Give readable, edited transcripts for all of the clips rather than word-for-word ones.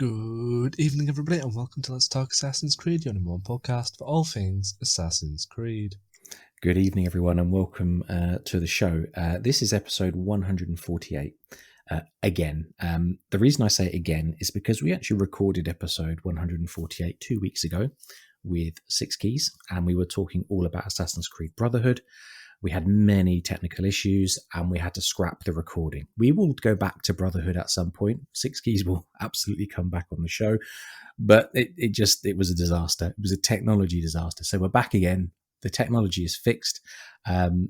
Good evening, everybody, and welcome to Let's Talk Assassin's Creed, your number one podcast for all things Assassin's Creed. Good evening, everyone, and welcome to the show. This is episode 148. Again, the reason I say it again is because we actually recorded episode 148 2 weeks ago with 6 keys, and we were talking all about Assassin's Creed Brotherhood. We had many technical issues and we had to scrap the recording. We will go back to Brotherhood at some point. 6 keys will absolutely come back on the show, but it was a disaster. It was a technology disaster. So we're back again. The technology is fixed.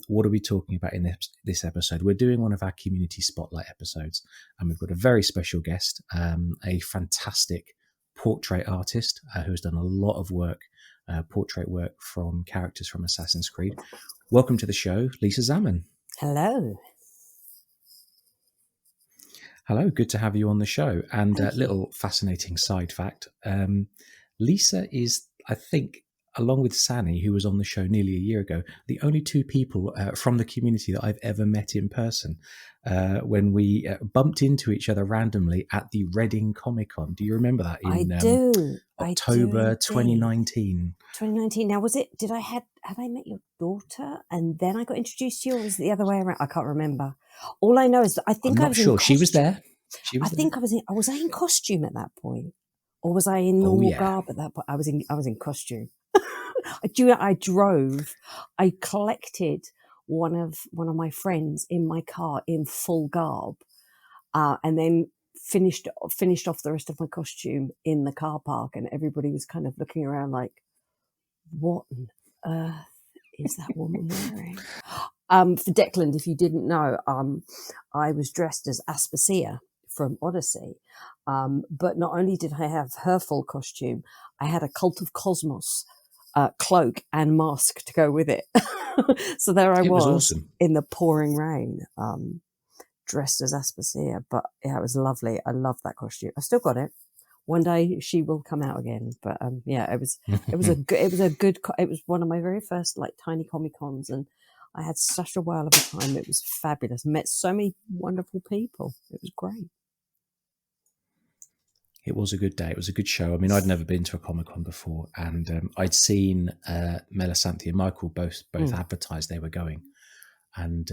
What are we talking about in this episode? We're doing one of our community spotlight episodes, and we've got a very special guest, a fantastic portrait artist who has done a lot of work, portrait work from characters from Assassin's Creed. Welcome to the show, Lisa Zaman. Hello. Hello, good to have you on the show. And a little fascinating side fact, Lisa is, I think, along with Sani, who was on the show nearly a year ago, the only 2 people from the community that I've ever met in person when we bumped into each other randomly at the Reading Comic Con. Do you remember that? October 2019. 2019. Now, had I met your daughter and then I got introduced to you, or was it the other way around? I can't remember. All I know is that I think I was in costume. She was there. Was I in costume at that point? Or was I in normal garb at that point? I was in costume. I collected one of my friends in my car in full garb, and then finished off the rest of my costume in the car park, and everybody was kind of looking around like, what on earth is that woman wearing? For Declan, if you didn't know, I was dressed as Aspasia from Odyssey, but not only did I have her full costume, I had a Cult of Cosmos cloak and mask to go with it. So there I was awesome. In the pouring rain, dressed as Aspasia. But yeah, it was lovely. I loved that costume. I still got it. One day she will come out again. But it was one of my very first like tiny Comic Cons, and I had such a while of a time. It was fabulous. Met so many wonderful people. It was great. It was a good day. It was a good show. I mean, I'd never been to a Comic-Con before, and I'd seen Melisanthe and Michael both advertised they were going. And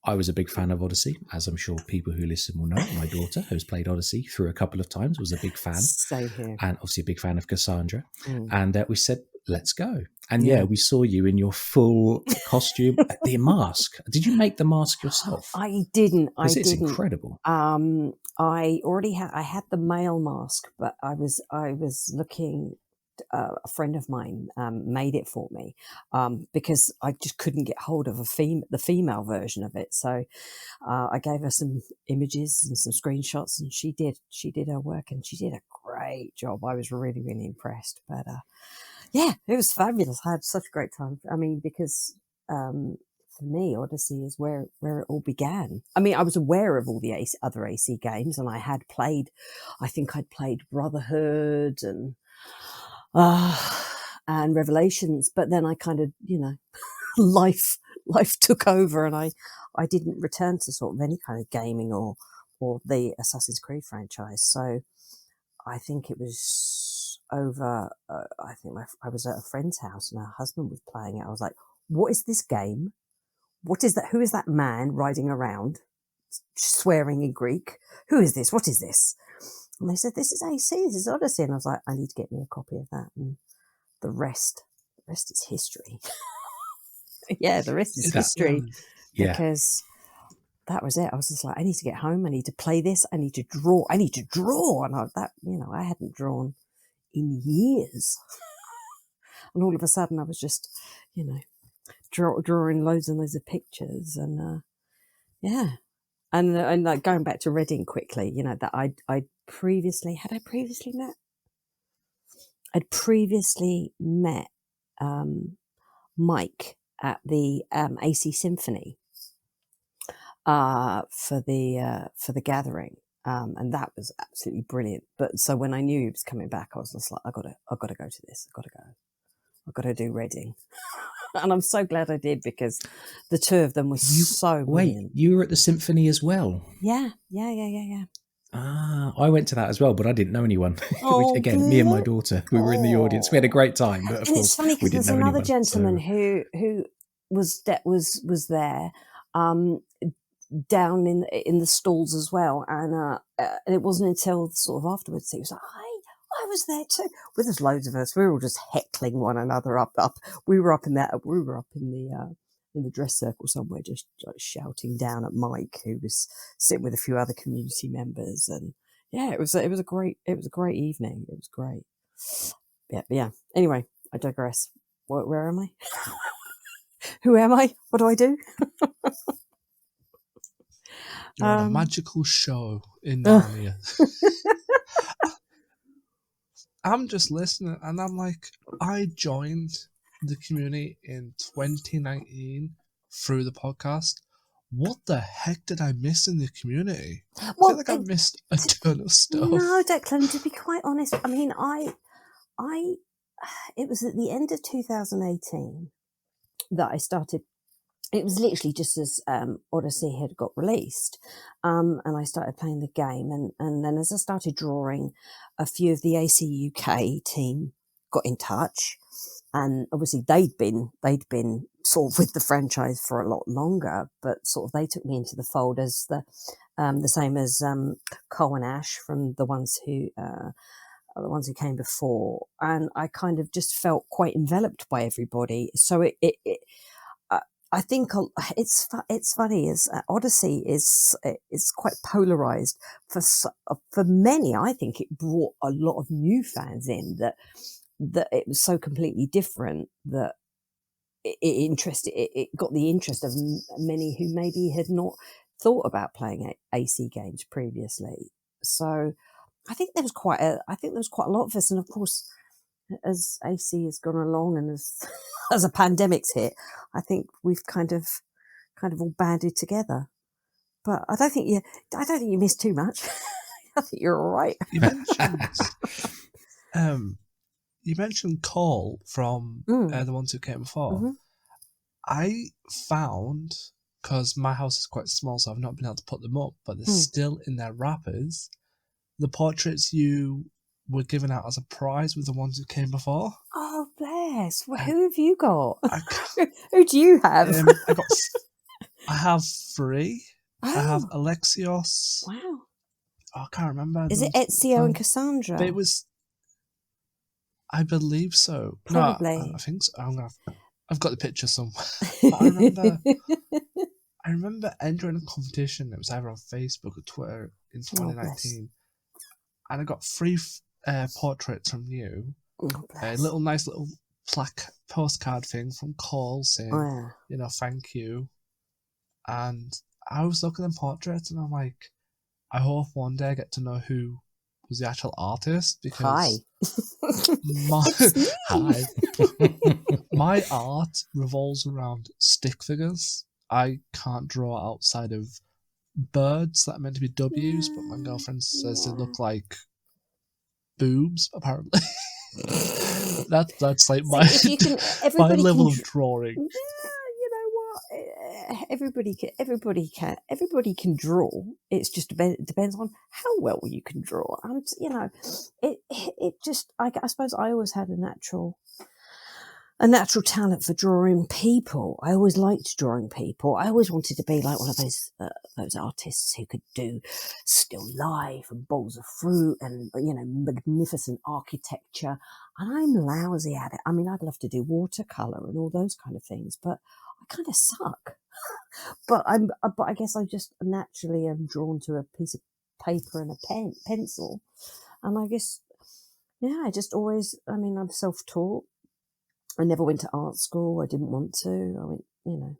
I was a big fan of Odyssey, as I'm sure people who listen will know. My daughter, who's played Odyssey through a couple of times, was a big fan. Same here. And obviously a big fan of Cassandra. And we said, let's go. And we saw you in your full costume, the mask. Did you make the mask yourself? I didn't. It's incredible. I already had the male mask, but I was looking. A friend of mine made it for me because I just couldn't get hold of the female version of it. So I gave her some images and some screenshots, and she did her work, and she did a great job. I was really, really impressed. But it was fabulous. I had such a great time. I mean, because for me, Odyssey is where it all began. I mean, I was aware of all the other AC games, and I think I'd played Brotherhood and Revelations, but then I kind of, life took over, and I didn't return to sort of any kind of gaming or the Assassin's Creed franchise. So I think it was over. I was at a friend's house and her husband was playing it. I was like, "What is this game? What is that? Who is that man riding around, swearing in Greek? Who is this? What is this?" And they said, "This is AC, this is Odyssey." And I was like, "I need to get me a copy of that." And the rest is history. The rest is history. Because that was it. I was just like, I need to get home. I need to play this. I need to draw. And I hadn't drawn in years. And all of a sudden I was just, drawing loads and loads of pictures. And And like going back to Reading quickly, that I'd previously met? I'd previously met Mike at the AC Symphony for the gathering, and that was absolutely brilliant. But so when I knew he was coming back, I was just like, I got to go to this. I've got to do Reading. And I'm so glad I did, because the two of them were so brilliant. Wait, you were at the symphony as well? Yeah. I went to that as well, but I didn't know anyone. Which, Oh, again, me and my good. daughter, we were in the audience. We had a great time, but of And it's course funny we because didn't there's know another anyone. gentleman So, who was there down in the stalls as well, and it wasn't until sort of afterwards he was like, "Hey, I was there too." With us, loads of us, we were all just heckling one another up. We were up in in the dress circle somewhere, just like shouting down at Mike, who was sitting with a few other community members, and yeah, it was a great evening. It was great. Yeah. Anyway, I digress. Where am I? Who am I? What do I do? You're on a magical show in uh, Narnia. I'm just listening, and I'm like, I joined the community in 2019 through the podcast. What the heck did I miss in the community? I feel like I missed a ton of stuff. No, Declan, to be quite honest, I mean, it was at the end of 2018 that I started. It was literally just as Odyssey had got released, and I started playing the game, and then as I started drawing, a few of the AC UK team got in touch, and obviously they'd been sort of with the franchise for a lot longer, but sort of they took me into the fold as the same as Cole and Ash from the ones who came before, and I kind of just felt quite enveloped by everybody. So I think it's funny is Odyssey is quite polarized for many. I think it brought a lot of new fans in that it was so completely different that it got the interest of many who maybe had not thought about playing AC games previously. So I think there was quite a lot of us, and of course, as AC has gone along and as a pandemic's hit, I think we've kind of all banded together. But I don't think you missed too much. I think you're all right. You mentioned Cole from the ones who came before. Mm-hmm. I found, because my house is quite small, so I've not been able to put them up, but they're still in their wrappers. The portraits you were given out as a prize with the ones who came before. Oh, bless. Well, who have you got? I Who do you have? I have 3. Oh. I have Alexios. Wow. I can't remember. Is it Ezio and Cassandra? But it was, I believe so. Probably. No, I think so. I've got the picture somewhere. But I remember entering a competition. It was either on Facebook or Twitter in 2019, and I got 3 portraits from you. A nice little plaque postcard thing from Cole saying, thank you. And I was looking at portraits, and I'm like, I hope one day I get to know who was the actual artist, because my art revolves around stick figures. I can't draw outside of birds that are meant to be W's, but my girlfriend says they look like boobs, apparently. That's like my level of drawing. You know what? Everybody can draw. It's just it depends on how well you can draw. And it just I suppose I always had a natural talent for drawing people. I always liked drawing people. I always wanted to be like one of those artists who could do still life and bowls of fruit and magnificent architecture. And I'm lousy at it. I mean, I'd love to do watercolor and all those kind of things, but I kind of suck. But I guess I just naturally am drawn to a piece of paper and a pencil, and I guess I just always. I mean, I'm self-taught. I never went to art school. I didn't want to. I went,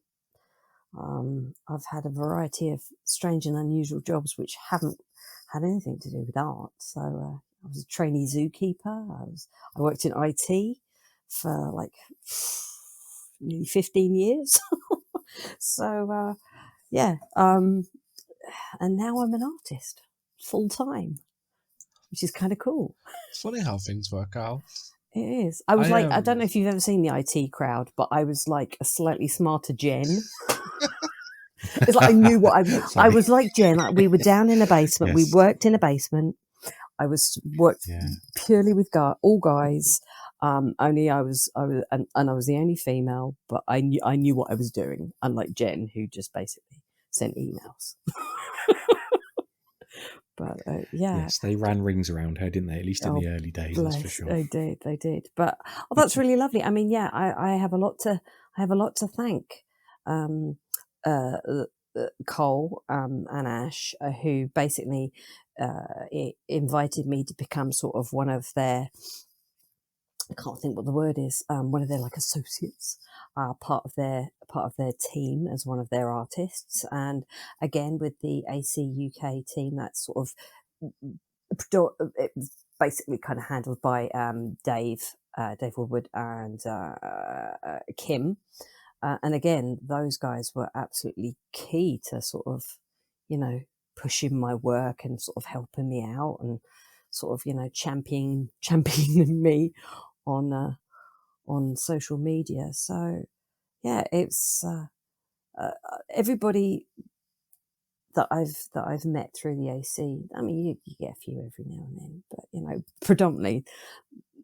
I've had a variety of strange and unusual jobs which haven't had anything to do with art. So I was a trainee zookeeper. I worked in IT for like nearly 15 years. So and now I'm an artist full time, which is kind of cool. It's funny how things work out. It is. I was I don't know if you've ever seen the IT Crowd, but I was like a slightly smarter Jen. It's like I knew what I Sorry. was like Jen. Like, we were down in a basement. We Yes. worked in a basement. I worked Yeah. purely with all guys. Only I was and I was the only female, but I knew what I was doing. Unlike Jen, who just basically sent emails. But yeah. Yes, they ran rings around her, didn't they? At least in the early days, that's for sure. They did. But that's really lovely. I mean, yeah, I have a lot to thank Cole and Ash, who basically invited me to become sort of one of their, I can't think what the word is, one of their like associates, part of their team as one of their artists. And again, with the AC UK team, that's sort of it was basically kind of handled by Dave Woodward and Kim. And again, those guys were absolutely key to sort of, pushing my work and sort of helping me out and sort of, championing me on social media. So yeah, it's everybody that I've met through the AC. I mean, you get a few every now and then, but predominantly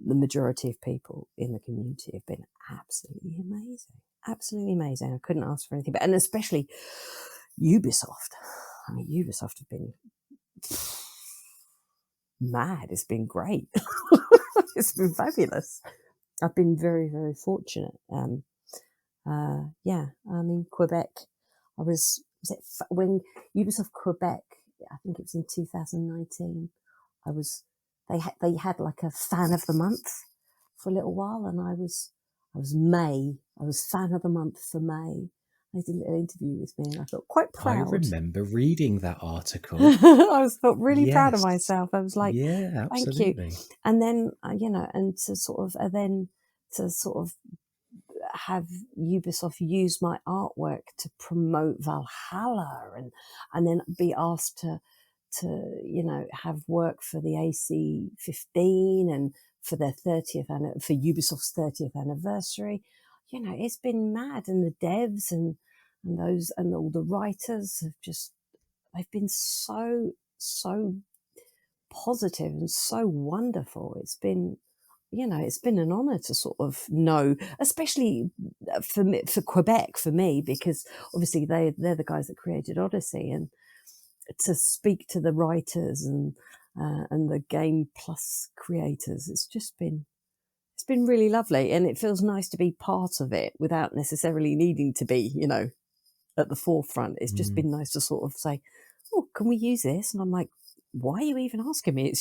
the majority of people in the community have been absolutely amazing. Absolutely amazing. I couldn't ask for anything better, and especially Ubisoft. I mean, Ubisoft have been mad. It's been great. It's been fabulous. I've been very, very fortunate. Yeah, I mean, Quebec. Was it when Ubisoft Quebec? I think it was in 2019. They had like a fan of the month for a little while, and I was May. I was fan of the month for May. They did a little interview with me, and I felt quite proud. I remember reading that article. I felt really proud of myself. I was like, yeah, absolutely. Thank you. And then and to sort of have Ubisoft use my artwork to promote Valhalla, and then be asked to have work for the AC 15 and for their 30th for Ubisoft's 30th anniversary. It's been mad, and the devs and all the writers they've been so positive and so wonderful. It's been an honor to sort of know, especially for Quebec, for me, because obviously they're the guys that created Odyssey, and to speak to the writers and the Game Plus creators, it's been really lovely, and it feels nice to be part of it without necessarily needing to be, at the forefront. It's just been nice to sort of say, "Oh, can we use this?" And I'm like, "Why are you even asking me?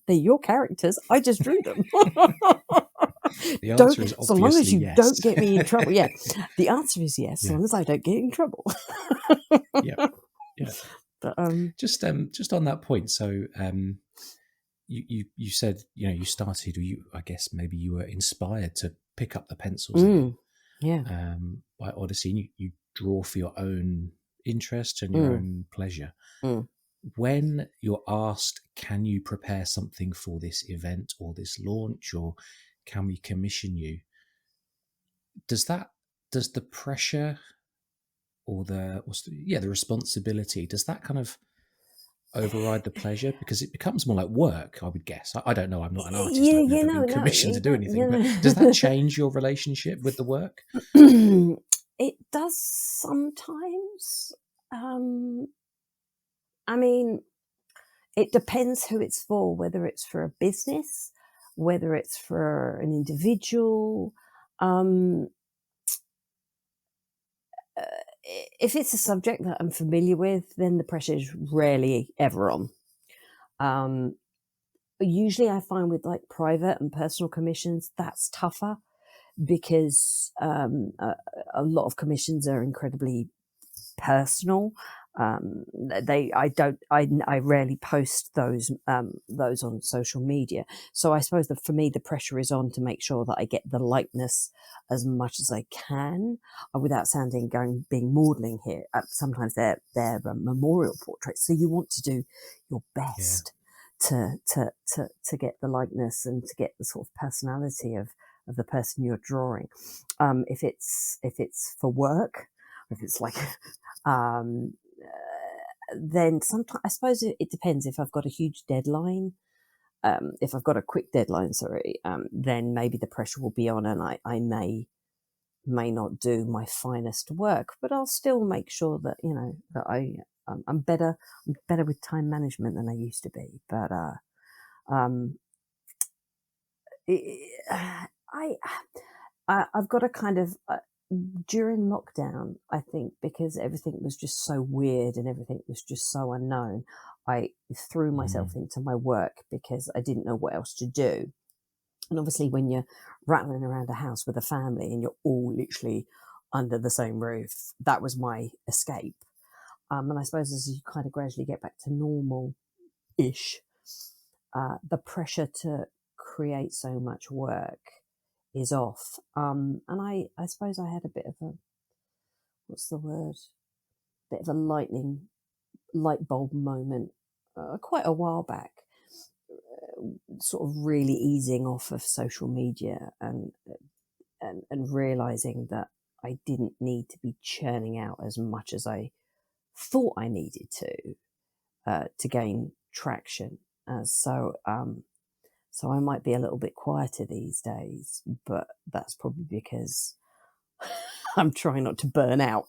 They're your characters. I just drew them." The answer is obviously so long as you yes. don't get me in trouble. Yeah, the answer is yes, as long as I don't get in trouble. Yeah. But just on that point, so you said you started, or I guess maybe you were inspired to pick up the pencils by Odyssey, and you draw for your own interest and your own pleasure. When you're asked, can you prepare something for this event or this launch, or can we commission you, does the pressure or the responsibility, does that kind of override the pleasure? Because it becomes more like work, I would guess. I don't know, I'm not an artist, I've never been commissioned to do anything, but does that change your relationship with the work? It does sometimes. I mean, it depends who it's for, whether it's for a business, whether it's for an individual. If it's a subject that I'm familiar with, then the pressure is rarely ever on. Usually I find with like private and personal commissions, that's tougher, because a lot of commissions are incredibly personal. I rarely post those on social media. So I suppose that for me, the pressure is on to make sure that I get the likeness as much as I can, without being maudling here. Sometimes they're memorial portraits, so you want to do your best to get the likeness and to get the sort of personality of the person you're drawing. If it's for work, if it's like Then sometimes, I suppose it depends if I've got a huge deadline. If I've got a quick deadline, then maybe the pressure will be on, and I may not do my finest work, but I'll still make sure that that I'm better with time management than I used to be. But I've got a kind of during lockdown, I think, because everything was just so weird and everything was just so unknown, I threw myself into my work because I didn't know what else to do. And obviously, when you're rattling around a house with a family and you're all literally under the same roof, that was my escape. And I suppose as you kind of gradually get back to normal-ish, the pressure to create so much work is off. And I suppose I had a bit of a, what's the word? Bit of a light bulb moment quite a while back, sort of really easing off of social media and realizing that I didn't need to be churning out as much as I thought I needed to gain traction. So I might be a little bit quieter these days, but that's probably because I'm trying not to burn out,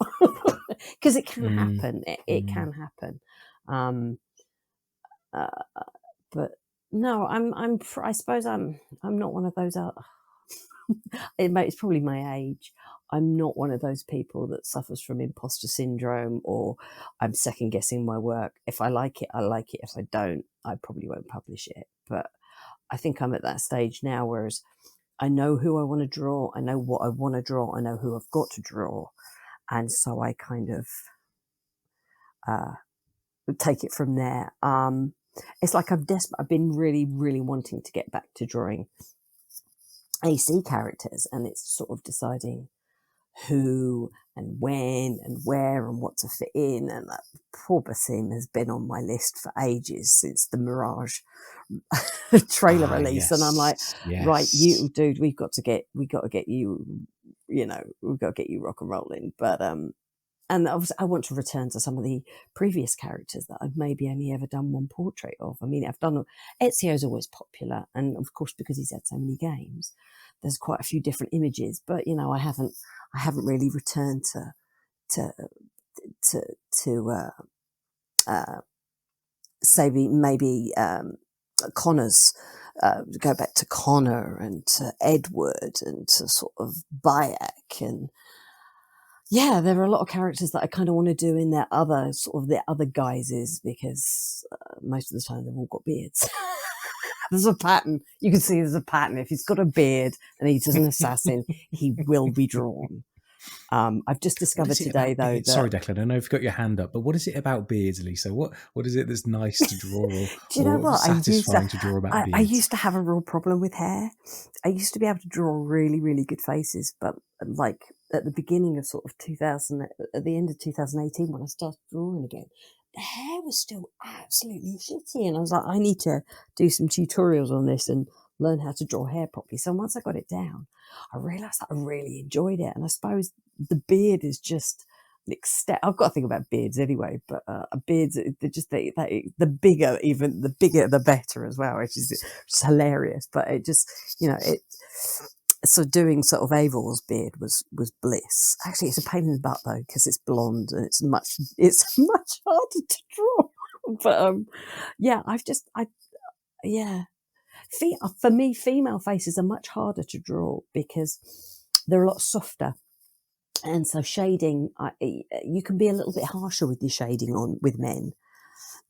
because it can happen. It can happen. But no, I suppose I'm not one of those. It's probably my age. I'm not one of those people that suffers from imposter syndrome, or I'm second guessing my work. If I like it, I like it. If I don't, I probably won't publish it. But I think I'm at that stage now, whereas I know who I want to draw, I know what I want to draw, I know who I've got to draw, and so I kind of take it from there. It's like I'm desperate. I've been really, really wanting to get back to drawing AC characters, and it's sort of deciding who and when and where and what to fit in. And that poor Basim has been on my list for ages, since the Mirage trailer release. Yes. And I'm like, right, you dude, we've got to get you, we've got to get you rock and rolling. But and obviously I want to return to some of the previous characters that I've maybe only ever done one portrait of. I mean, Ezio's always popular, and of course, because he's had so many games, there's quite a few different images. But I haven't really returned to say maybe Connor's, go back to Connor and to Edward and to sort of Bayek. And yeah, there are a lot of characters that I kind of want to do in their other guises, because most of the time they've all got beards. There's a pattern. You can see there's a pattern. If he's got a beard and he's an assassin, he will be drawn. I've just discovered today, though. That, sorry, Declan, I know you've got your hand up, but what is it about beards, Lisa? What is it that's nice to draw, or, do you know what? satisfying to draw about beards? I used to have a real problem with hair. I used to be able to draw really, really good faces, but like at the beginning of sort of 2000, at the end of 2018, when I started drawing again, the hair was still absolutely shitty, and I was like, I need to do some tutorials on this and learn how to draw hair properly. So once I got it down, I realised that I really enjoyed it. And I suppose the beard is just I've got to think about beards anyway, but beards, they're just the bigger, even the bigger the better as well, which is just hilarious. But it just, so doing sort of Avor's beard was bliss. Actually, it's a pain in the butt though, because it's blonde and it's much harder to draw. But for me, female faces are much harder to draw because they're a lot softer, and so shading, you can be a little bit harsher with your shading on with men.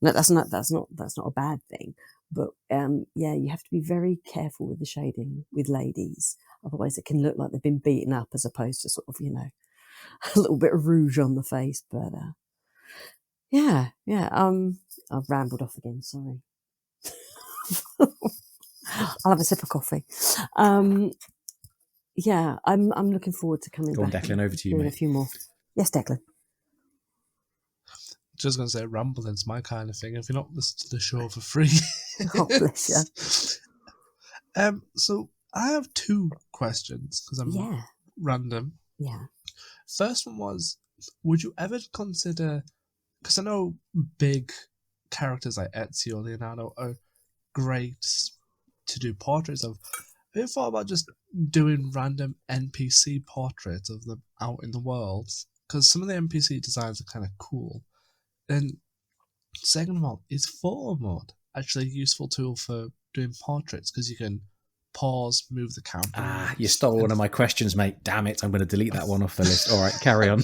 No, that's not a bad thing, but you have to be very careful with the shading with ladies. Otherwise, it can look like they've been beaten up, as opposed to sort of a little bit of rouge on the face. But I've rambled off again. Sorry. I'll have a sip of coffee. I'm looking forward to coming back. Go on, Declan, over to you, mate. A few more. Yes, Declan. Just going to say, rambling's my kind of thing. If you're not listening to the show for free. Oh, bless you. So I have two questions, because I'm random. Yeah. First one was, would you ever consider, because I know big characters like Ezio or Leonardo are great to do portraits of. Have you thought about just doing random NPC portraits of them out in the world? Because some of the NPC designs are kind of cool. And second of all, is photo mode actually a useful tool for doing portraits? Because you can pause, move the camera. You stole one of my questions, mate. Damn it. I'm going to delete that one off the list. All right, carry on.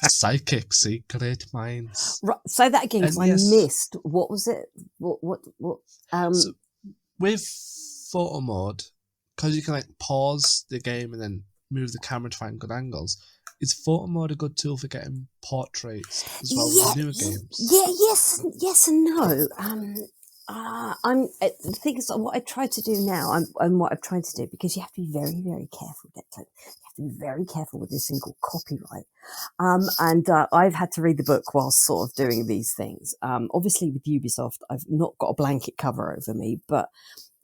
Psychic secret minds. Right, say that again, because I missed. What was it? What? So with photo mode, because you can like pause the game and then move the camera to find good angles, is photo mode a good tool for getting portraits as well with the newer games? Yes and no. The thing is, what I try to do now, and what I've tried to do, because you have to be very, very careful. You have to be very careful with this thing called copyright. And I've had to read the book whilst sort of doing these things. Obviously, with Ubisoft, I've not got a blanket cover over me, but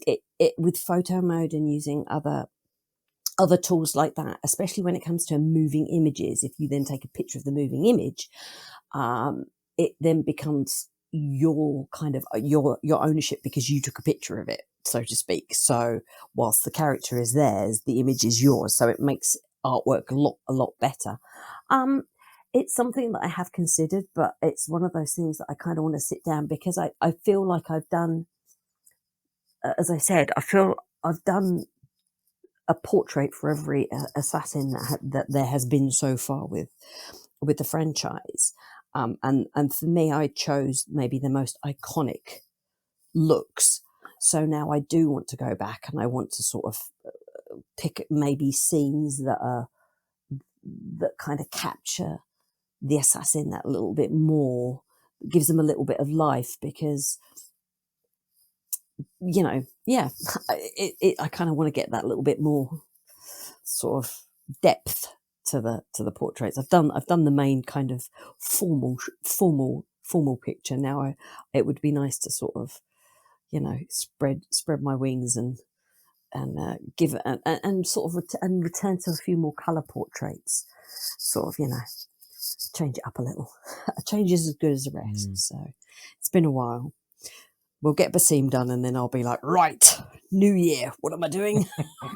it with photo mode and using other tools like that, especially when it comes to moving images, if you then take a picture of the moving image, it then becomes your kind of your ownership, because you took a picture of it, so to speak. So whilst the character is theirs, the image is yours. So it makes artwork a lot better. It's something that I have considered, but it's one of those things that I kind of want to sit down, because I feel like I've done, as I said, I feel I've done a portrait for every assassin that there has been so far with the franchise. And for me, I chose maybe the most iconic looks. So now I do want to go back, and I want to sort of pick maybe scenes that kind of capture the assassin that little bit more, gives them a little bit of life, because, you know, I kind of want to get that little bit more sort of depth to the portraits. I've done the main kind of formal picture. Now it would be nice to sort of, you know, spread my wings and give it and sort of return to a few more colour portraits, sort of, you know, change it up a little. A change is as good as the rest. So it's been a while. We'll get Basim done, and then I'll be like, right, new year, what am I doing?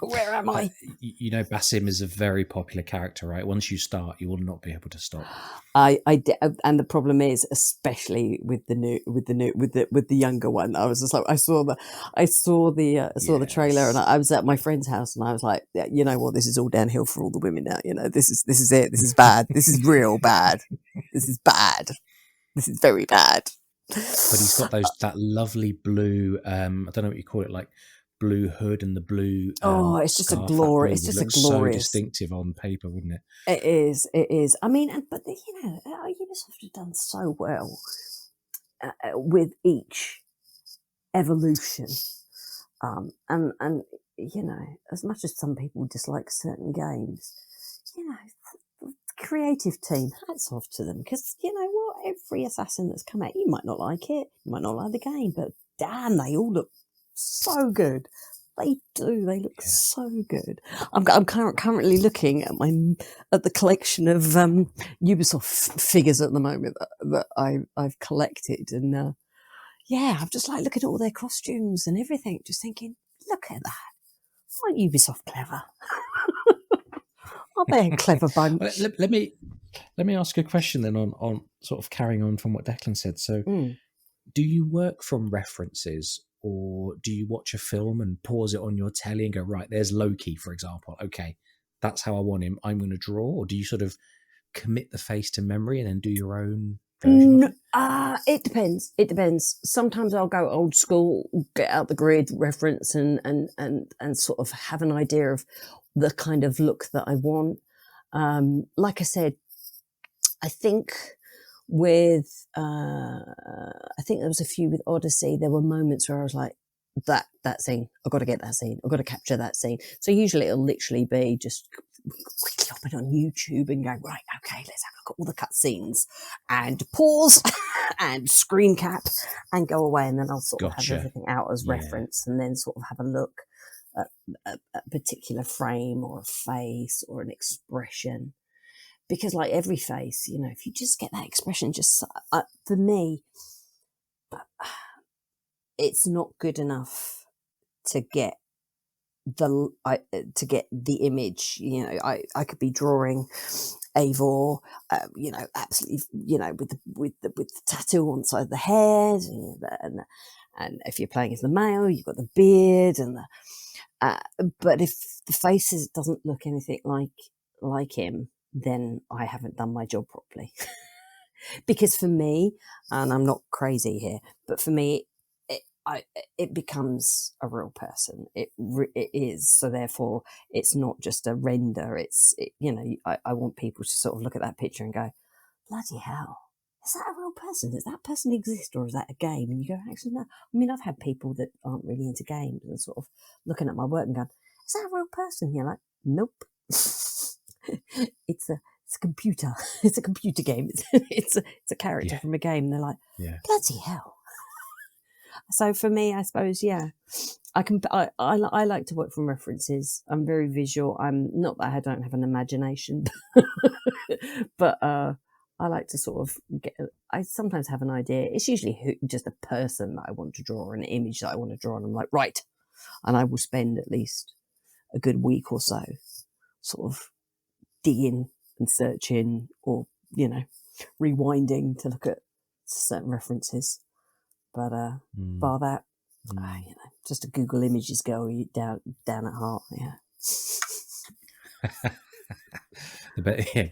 Where am I? You know, Basim is a very popular character, right? Once you start, you will not be able to stop. And the problem is, especially with the younger one, I was just like, I saw the trailer, and I was at my friend's house, and I was like, yeah, you know what, this is all downhill for all the women now. You know, this is it. This is bad. This is real bad. This is bad. This is very bad. But he's got that lovely blue, I don't know what you call it, like blue hood and the blue. It's just a glory. It's just a glorious. So distinctive on paper, wouldn't it? It is. It is. I mean, but you know, Ubisoft have done so well with each evolution, and you know, as much as some people dislike certain games, you know, the creative team, hats off to them, because you know what, every assassin that's come out, you might not like it, you might not like the game, but damn, they all look so good. They do. They look so good. I'm currently looking at the collection of Ubisoft figures at the moment that I've collected, and I'm just like looking at all their costumes and everything, just thinking, look at that. Aren't Ubisoft clever? Aren't they a clever bunch? Well, let me ask a question then on sort of carrying on from what Declan said. So, do you work from references, or do you watch a film and pause it on your telly and go, right, there's Loki, for example. Okay, that's how I want him. I'm going to draw. Or do you sort of commit the face to memory and then do your own version of it? It depends. It depends. Sometimes I'll go old school, get out the grid reference and sort of have an idea of the kind of look that I want. Like I said, I think I think there was a few with Odyssey, there were moments where I was like, that scene, I've got to get that scene, I've got to capture that scene. So usually it'll literally be just quickly hopping on YouTube and going, right, okay, let's have a look at all the cut scenes and pause and screen cap and go away, and then I'll sort of have everything out as reference, and then sort of have a look at a particular frame or a face or an expression. because like every face, you know, if you just get that expression, just for me, it's not good enough to get the image. You know, I could be drawing Eivor, you know, absolutely, you know, with the tattoo on the side of the head, and if you're playing as the male, you've got the beard and but if the face doesn't look anything like him, then I haven't done my job properly. Because for me, and I'm not crazy here, but for me, it becomes a real person. It is. So therefore, it's not just a render. You know, I want people to sort of look at that picture and go, bloody hell, is that a real person? Does that person exist, or is that a game? And you go, actually, no. I mean, I've had people that aren't really into games and sort of looking at my work and going, is that a real person? You're like, nope. It's a computer. It's a computer game. It's a character from a game. And they're like, bloody hell. So for me, I suppose, I like to work from references. I'm very visual. I'm not that I don't have an imagination, but I like to sort of I sometimes have an idea. It's usually just a person that I want to draw, or an image that I want to draw, and I'm like, right. And I will spend at least a good week or so sort of digging and searching, or, you know, rewinding to look at certain references. But bar that, you know, just a Google Images girl down at heart.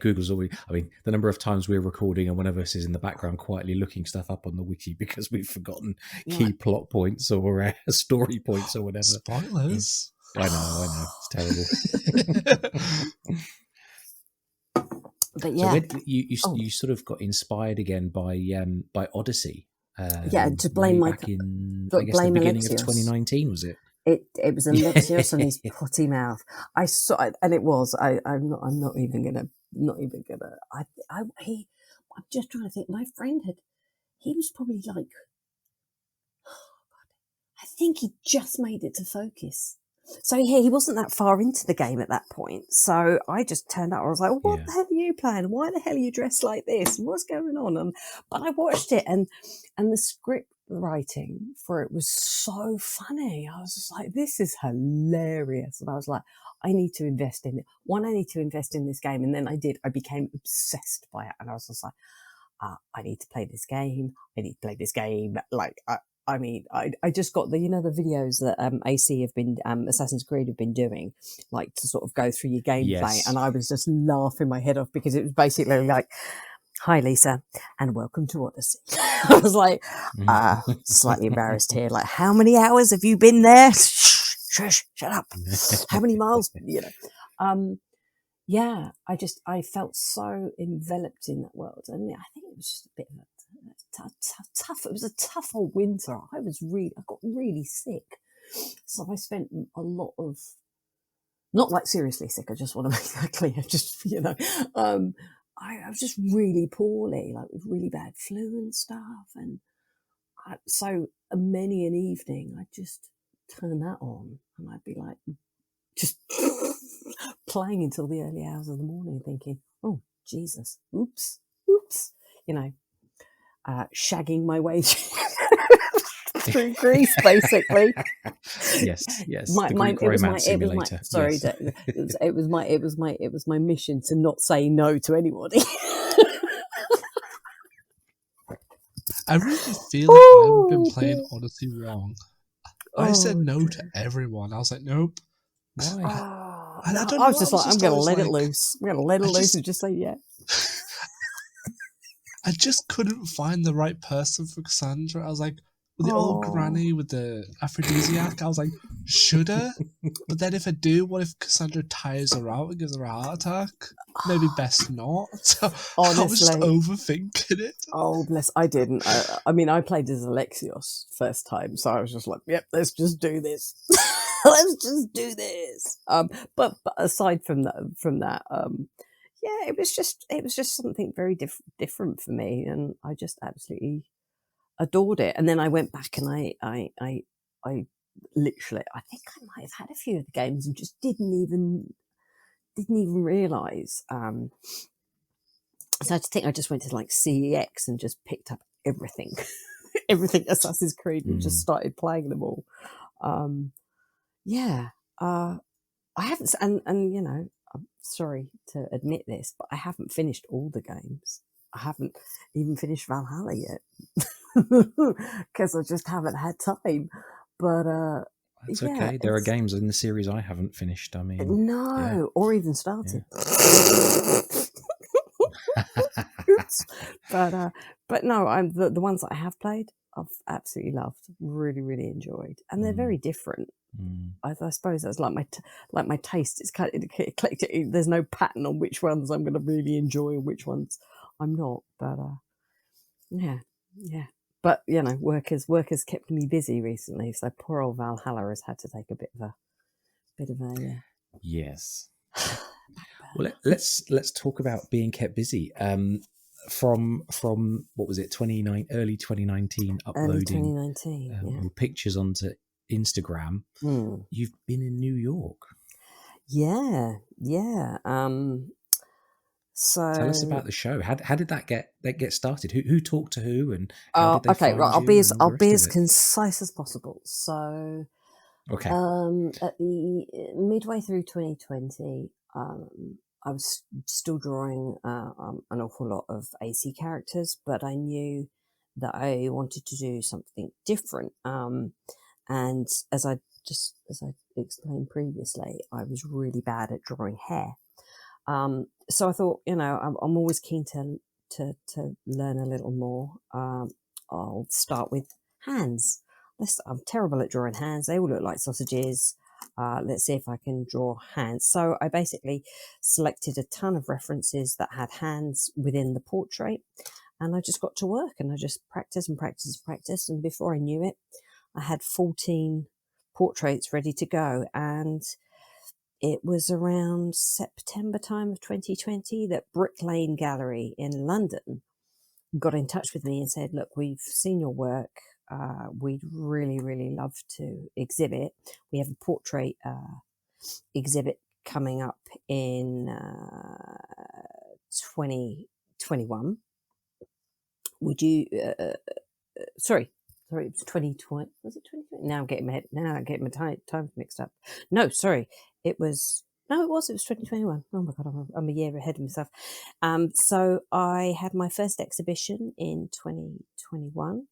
Google's always. I mean, the number of times we're recording and one of us is in the background quietly looking stuff up on the wiki because we've forgotten key plot points or story points or whatever. Spoilers. I know, it's terrible. But yeah, so you sort of got inspired again by Odyssey. To blame back in, I guess, the beginning Alexios. of 2019, was it? It was Alexios and his potty mouth. I saw it, and it was. I'm not even gonna. I'm just trying to think. My friend he was probably like, I think he just made it to focus. So he wasn't that far into the game at that point. So I just turned up. I was like, what the hell are you playing? Why the hell are you dressed like this? What's going on? But I watched it, and the script writing for it was so funny. I was just like, this is hilarious. And I was like, I need to invest in it. I need to invest in this game. And then I did. I became obsessed by it. And I was just like, I need to play this game. I need to play this game. Like, I mean, I just got the videos that AC have been, Assassin's Creed have been doing, like to sort of go through your gameplay. And I was just laughing my head off because it was basically like, hi, Lisa, and welcome to Odyssey. I was like, slightly embarrassed here. Like, how many hours have you been there? Shush, shut up. How many miles? Yeah, I felt so enveloped in that world. And I think it was just a bit of a tough. It was a tough old winter. I got really sick. So I spent a lot of, not like seriously sick, I just want to make that clear. Just, I was just really poorly, like with really bad flu and stuff. And so many an evening, I'd just turn that on and I'd be like, just playing until the early hours of the morning thinking, oh, Jesus, oops, shagging my way through Greece, basically. Yes. It was my mission to not say no to anybody. I really feel like I've been playing Odyssey wrong. I said no to everyone. I was like, nope. Why? And I don't I was know, just like, I'm going to let it loose. I'm going to let it loose and just say yeah. I just couldn't find the right person for Cassandra. I was like, with the old granny with the aphrodisiac, I was like, should I? But then if I do, what if Cassandra tires her out and gives her a heart attack? Maybe best not. So honestly, I was just overthinking it. Oh, bless. I didn't. I mean, I played as Alexios first time, so I was just like, yep, let's just do this. Let's just do this. But aside from that, yeah, it was just something very different for me, and I just absolutely adored it. And then I went back and I literally, I think I might have had a few of the games and just didn't even realise So I think I just went to like CEX and just picked up everything, everything Assassin's Creed, and just started playing them all. I haven't, and you know, I'm sorry to admit this, but I haven't finished all the games. I haven't even finished Valhalla yet because I just haven't had time. But That's okay. There are games in the series I haven't finished. I mean, or even started. But no, I'm the ones that I have played, I've absolutely loved, really, really enjoyed, and they're very different. I suppose that's like my taste. It's kind of eclectic. There's no pattern on which ones I'm going to really enjoy and which ones I'm not. But yeah. But you know, work has kept me busy recently. So poor old Valhalla has had to take a bit of a yes. Well, let's talk about being kept busy. From what was it, early 2019, uploading pictures onto Instagram. You've been in New York. Yeah. So tell us about the show. How did that get started? Who talked to who, and how did they okay, find right. you? I'll be as concise as possible. So, okay, at the midway through 2020, I was still drawing an awful lot of AC characters, but I knew that I wanted to do something different. And as I explained previously, I was really bad at drawing hair. So I thought, you know, I'm always keen to learn a little more. I'll start with hands. I'm terrible at drawing hands. They all look like sausages. Let's see if I can draw hands. So I basically selected a ton of references that had hands within the portrait, and I just got to work, and I just practiced. And before I knew it, I had 14 portraits ready to go. And it was around September time of 2020 that Brick Lane Gallery in London got in touch with me and said, look, we've seen your work. We'd really, really love to exhibit. We have a portrait exhibit coming up in 2021. Would you, sorry, it was 2020. Was it 2020? Now I'm getting my time mixed up. No, sorry. It was 2021. Oh my God, I'm a year ahead of myself. So I had my first exhibition in 2021,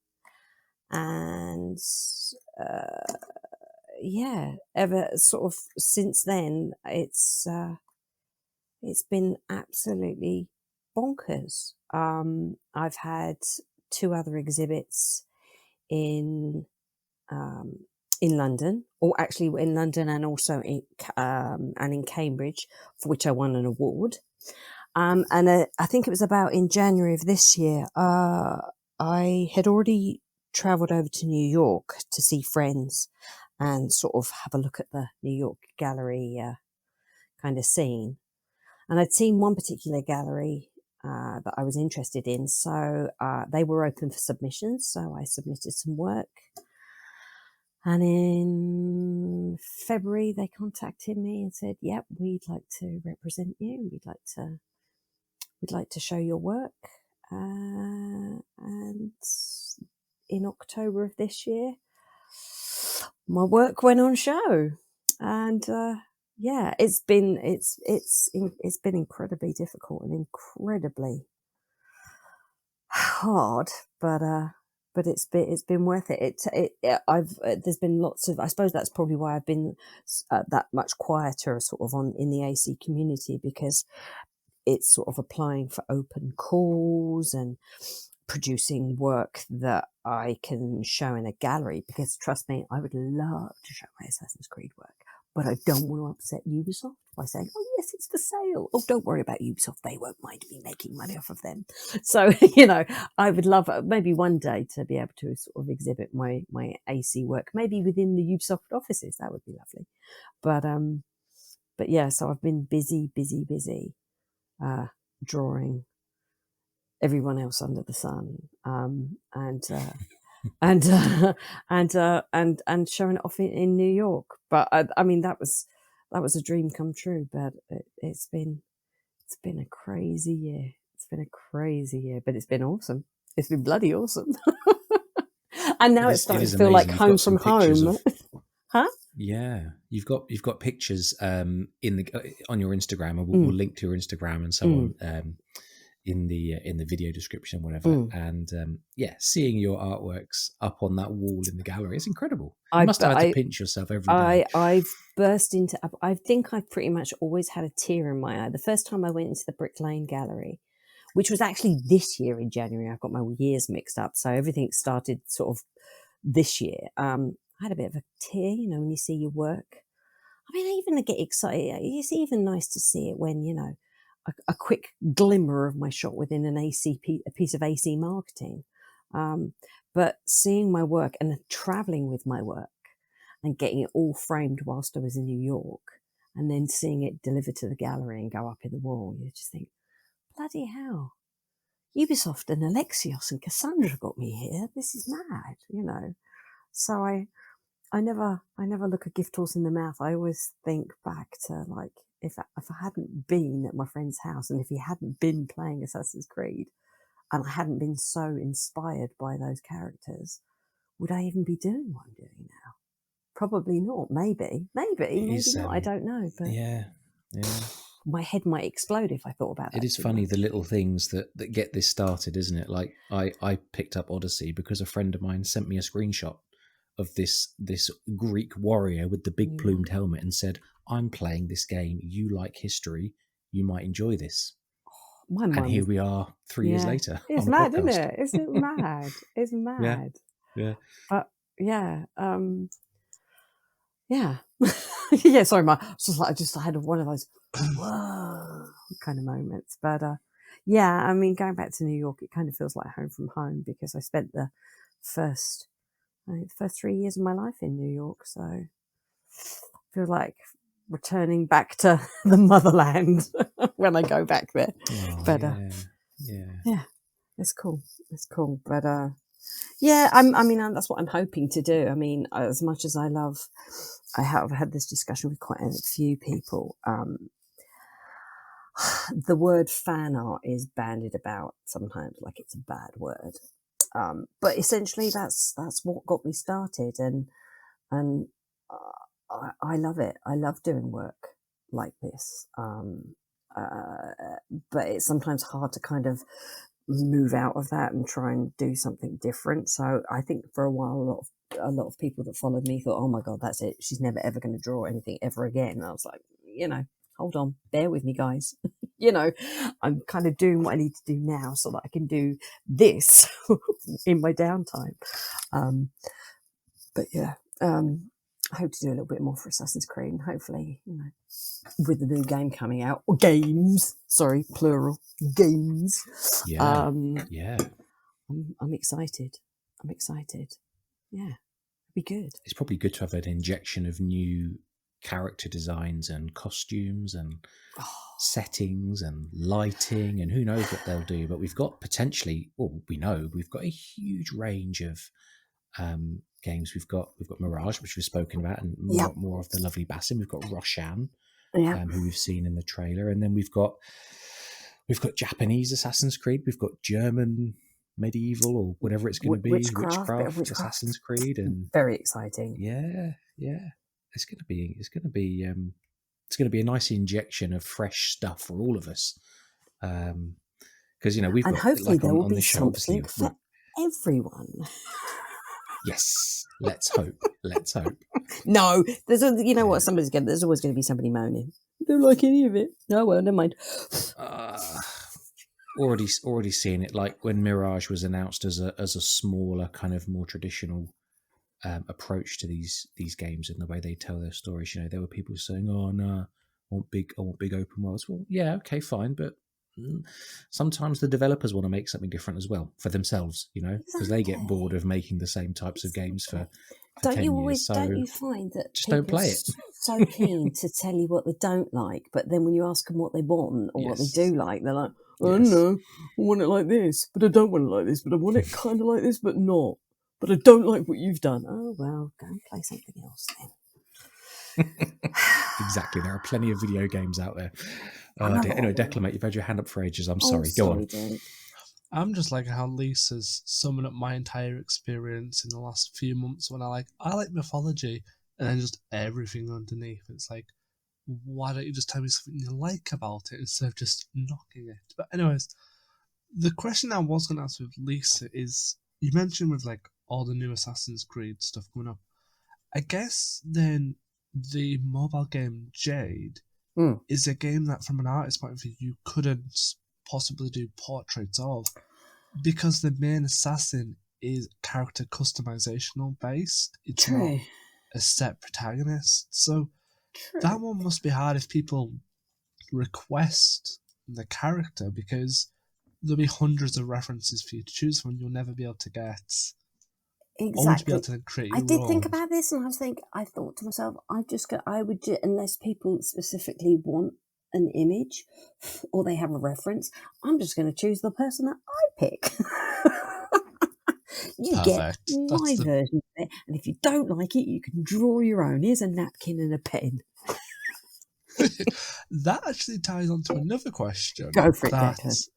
and ever sort of since then, it's been absolutely bonkers. I've had 2 other exhibits in London, or actually in London and also in Cambridge, for which I won an award. And I think it was about in January of this year, I had already travelled over to New York to see friends and sort of have a look at the New York gallery kind of scene. And I'd seen one particular gallery that I was interested in. So they were open for submissions. So I submitted some work. And in February, they contacted me and said, yep, we'd like to represent you. We'd like to show your work. And in October of this year, my work went on show. And it's been incredibly difficult and incredibly hard, but it's been worth it. There's been lots of, I suppose that's probably why I've been that much quieter sort of in the AC community, because it's sort of applying for open calls and producing work that I can show in a gallery, because trust me, I would love to show my Assassin's Creed work, but I don't want to upset Ubisoft by saying, oh yes, it's for sale. Oh, don't worry about Ubisoft. They won't mind me making money off of them. So, you know, I would love maybe one day to be able to sort of exhibit my AC work, maybe within the Ubisoft offices. That would be lovely. But yeah, so I've been busy, drawing everyone else under the sun, and showing it off in New York. But I mean, that was a dream come true. But it's been a crazy year. It's been a crazy year, but it's been awesome. It's been bloody awesome. And now it's starting to feel like home from home. Huh? Yeah, you've got pictures in the on your Instagram, and we'll link to your Instagram and so on in the video description, whatever. And seeing your artworks up on that wall in the gallery is incredible. You must have had to pinch yourself every day. I've burst into. I think I've pretty much always had a tear in my eye. The first time I went into the Brick Lane Gallery, which was actually this year in January. I've got my years mixed up, so everything started sort of this year. I had a bit of a tear, when you see your work. I mean, I even get excited. It's even nice to see it when, a quick glimmer of my shot within a piece of AC marketing. But seeing my work and traveling with my work and getting it all framed whilst I was in New York, and then seeing it delivered to the gallery and go up in the wall, you just think, bloody hell. Ubisoft and Alexios and Cassandra got me here. This is mad, So I never look a gift horse in the mouth. I always think back to if I hadn't been at my friend's house and if he hadn't been playing Assassin's Creed and I hadn't been so inspired by those characters, would I even be doing what I'm doing now? Probably not. Maybe not. I don't know. But yeah. My head might explode if I thought about that. It is funny, the little things that get this started, isn't it? Like I picked up Odyssey because a friend of mine sent me a screenshot of this Greek warrior with the big plumed helmet and said, "I'm playing this game. You like history. You might enjoy this." And here we are 3 years later. It's mad, isn't it? Isn't it mad? It's mad. Yeah. But yeah. Yeah, sorry, I had one of those whoa kind of moments. But I mean, going back to New York, it kind of feels like home from home because I spent the first 3 years of my life in New York, so I feel like returning back to the motherland when I go back there. But yeah, it's cool. But I mean, that's what I'm hoping to do. I mean, as much as I have had this discussion with quite a few people. The word fan art is bandied about sometimes like it's a bad word. But essentially that's what got me started, and I love it. I love doing work like this. But it's sometimes hard to kind of move out of that and try and do something different. So I think for a while, a lot of people that followed me thought, "Oh my God, that's it. She's never ever going to draw anything ever again." And I was like, hold on, bear with me, guys. I'm kind of doing what I need to do now so that I can do this in my downtime. But yeah, I hope to do a little bit more for Assassin's Creed, and hopefully, with the new game coming out, or games, sorry, plural, games. Yeah. I'm excited. Yeah, it'd be good. It's probably good to have an injection of new character designs and costumes and settings and lighting, and who knows what they'll do. But we've got we've got a huge range of games. We've got Mirage, which we've spoken about, and more of the lovely Basim. We've got Roshan, who we've seen in the trailer, and then we've got Japanese Assassin's Creed. We've got German medieval or whatever it's going to be, witchcraft Assassin's Creed, and very exciting. Yeah. It's going to be a nice injection of fresh stuff for all of us, because we've got, hopefully like, there will on be the show, something for everyone. Yes, let's hope. No, there's what, there's always going to be somebody moaning. I don't like any of it. No, well, never mind. Already seeing it, like when Mirage was announced as a smaller, kind of more traditional approach to these games and the way they tell their stories. There were people saying, "Oh no, I want big open worlds." Well, yeah, okay, fine, but sometimes the developers want to make something different as well for themselves, because they get bored of making the same types of games for 10 years. So don't you find that just people don't play it? So keen to tell you what they don't like, but then when you ask them what they want or what they do like, they're like, "I don't know, I want it like this, but I don't want it like this, but I want it kind of like this, but not. But I don't like what you've done." Oh, well, go and play something else then. Exactly. There are plenty of video games out there. Oh dear. Anyway, Declan, mate, you've had your hand up for ages. I'm sorry. Go on. Dude. I'm just like how Lisa's summing up my entire experience in the last few months when I like mythology, and then just everything underneath. It's like, why don't you just tell me something you like about it instead of just knocking it? But anyways, the question I was going to ask with Lisa is, you mentioned with like all the new Assassin's Creed stuff coming up, I guess then the mobile game Jade is a game that from an artist point of view you couldn't possibly do portraits of, because the main assassin is character customizational based. It's not a set protagonist. So that one must be hard if people request the character, because there'll be hundreds of references for you to choose from. You'll never be able to get. Exactly. Be able to create I did own. think about this, and I thought to myself, unless people specifically want an image or they have a reference, I'm just going to choose the person that I pick. You Perfect. Get my version of it, and if you don't like it, you can draw your own. Here's a napkin and a pen. That actually ties on to another question. Go for it, that Declan.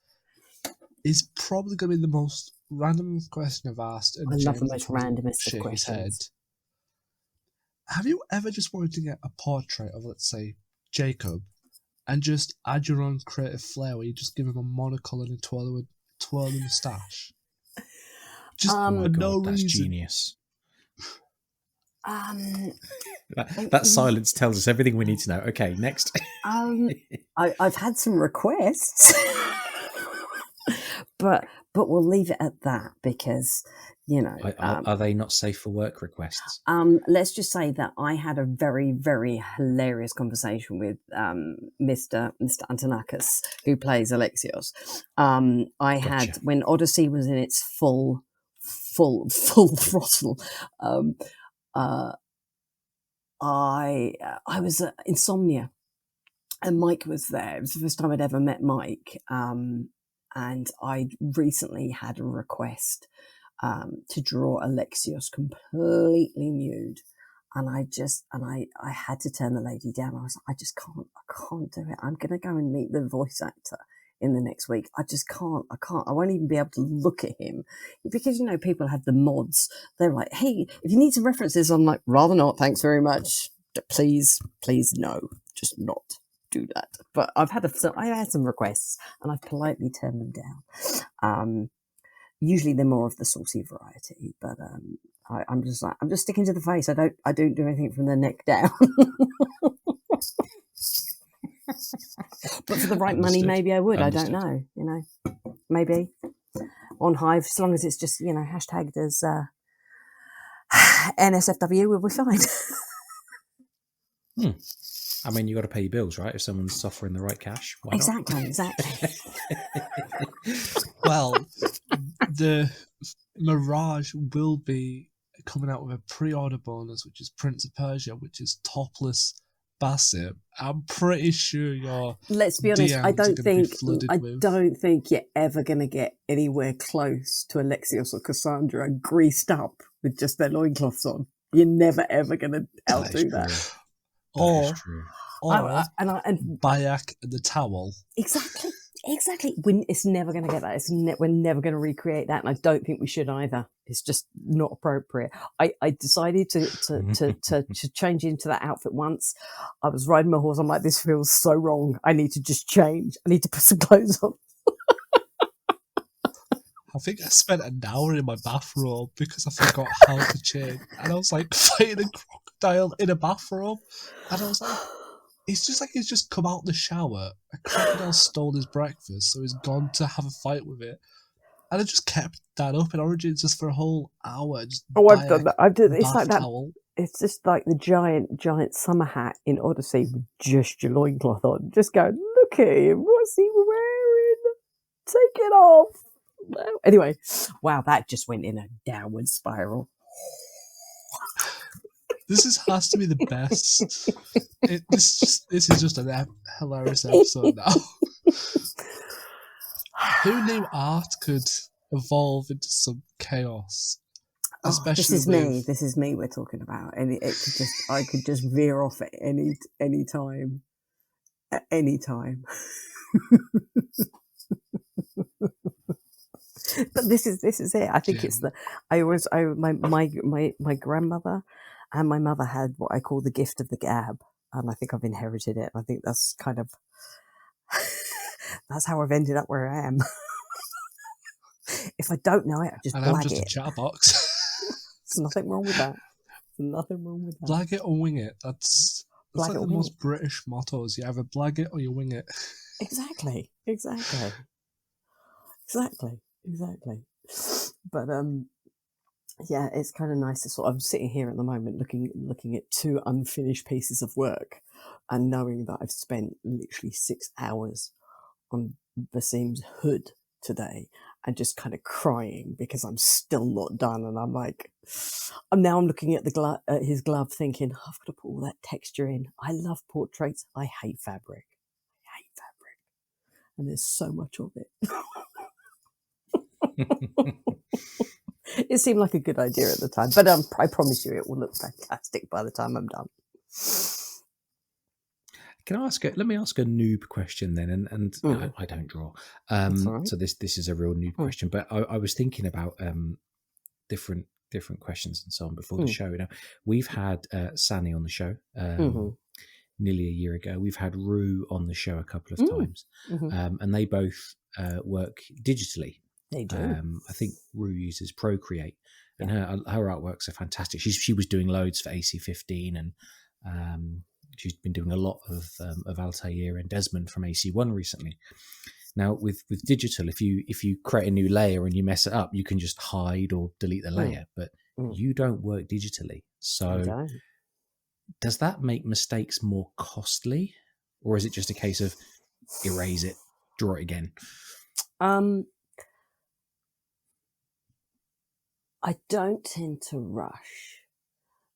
is probably going to be the most random question I've asked. And I love the James most randomest of shake his head. questions. Have you ever just wanted to get a portrait of, let's say, Jacob, and just add your own creative flair where you just give him a monocle and a twirly moustache? Just Oh my for no God, that's reason. genius. That silence tells us everything we need to know. Okay, next. I've had some requests, but we'll leave it at that, because are they not safe for work requests? Let's just say that I had a very, very hilarious conversation with Mr. Antonakis, who plays Alexios. I had, when Odyssey was in its full throttle. I was at Insomnia, and Mike was there. It was the first time I'd ever met Mike, and I'd recently had a request to draw Alexios completely nude, and I had to turn the lady down. I was like, I can't do it. I'm gonna go and meet the voice actor in the next week. I can't. I won't even be able to look at him, because people have the mods. They're like, hey, if you need some references, I'm like, rather not, thanks very much. Please no, just not do that. But I had some requests, and I've politely turned them down. Usually they're more of the saucy variety, but I'm just sticking to the face. I don't do anything from the neck down. But for the right money, maybe I would. Understood. I don't know. Maybe on Hive, as long as it's just hashtagged as NSFW, we'll be fine. I mean, you got to pay your bills, right? If someone's offering the right cash, why exactly, not? Exactly. Well, the Mirage will be coming out with a pre-order bonus, which is Prince of Persia, which is topless Basim. I'm pretty sure your Let's be honest, DMs I don't think you're ever going to get anywhere close to Alexios or Cassandra greased up with just their loincloths on. You're never ever going to outdo that. Or and Bayak and the towel. Exactly. It's never going to get that. We're never going to recreate that, and I don't think we should either. It's just not appropriate. I decided to change into that outfit once. I was riding my horse. I'm like, this feels so wrong. I need to just change. I need to put some clothes on. I think I spent an hour in my bathrobe because I forgot how to change, and I was like fighting a crocodile in a bathrobe, and I was like, it's just like he's just come out the shower. A crocodile stole his breakfast, so he's gone to have a fight with it. And I just kept that up in Origins just for a whole hour. I've done that. It's like that. Towel. It's just like the giant summer hat in Odyssey with just your loincloth on. Just go, look at him. What's he wearing? Take it off. Anyway, wow, that just went in a downward spiral. This has to be the best. This is just a hilarious episode now. Who knew art could evolve into some chaos? Especially This is me we're talking about, and I could just veer off at any time. at any time. But this is it. I think it's my grandmother and my mother had what I call the gift of the gab, and I think I've inherited it. I think that's kind of that's how I've ended up where I am. If I don't know it, I just And I'm blag just it. a chatterbox. There's nothing wrong with that. There's nothing wrong with that. Blag it or wing it. That's Blag like it or the wing most it. British mottos. You either blag it or you wing it. Exactly. But yeah, it's kind of nice to sort of, I'm sitting here at the moment looking at two unfinished pieces of work and knowing that I've spent literally 6 hours on Basim's hood today and just kind of crying because I'm still not done. And I'm like, I'm looking at his glove thinking, I've got to put all that texture in. I love portraits. I hate fabric. And there's so much of it. It seemed like a good idea at the time, but I promise you it will look fantastic by the time I'm done. Let me ask a noob question then, and I don't draw. That's all right. So this is a real noob question, but I was thinking about different questions and so on before the show. You know, we've had Sani on the show nearly a year ago. We've had Rue on the show a couple of times, and they both work digitally. They do. I think Rue uses Procreate, and her artworks are fantastic. She was doing loads for AC15, and she's been doing a lot of Altair and Desmond from AC1 recently. Now with digital, if you create a new layer and you mess it up, you can just hide or delete the layer, but you don't work digitally. So does that make mistakes more costly, or is it just a case of erase it, draw it again? I don't tend to rush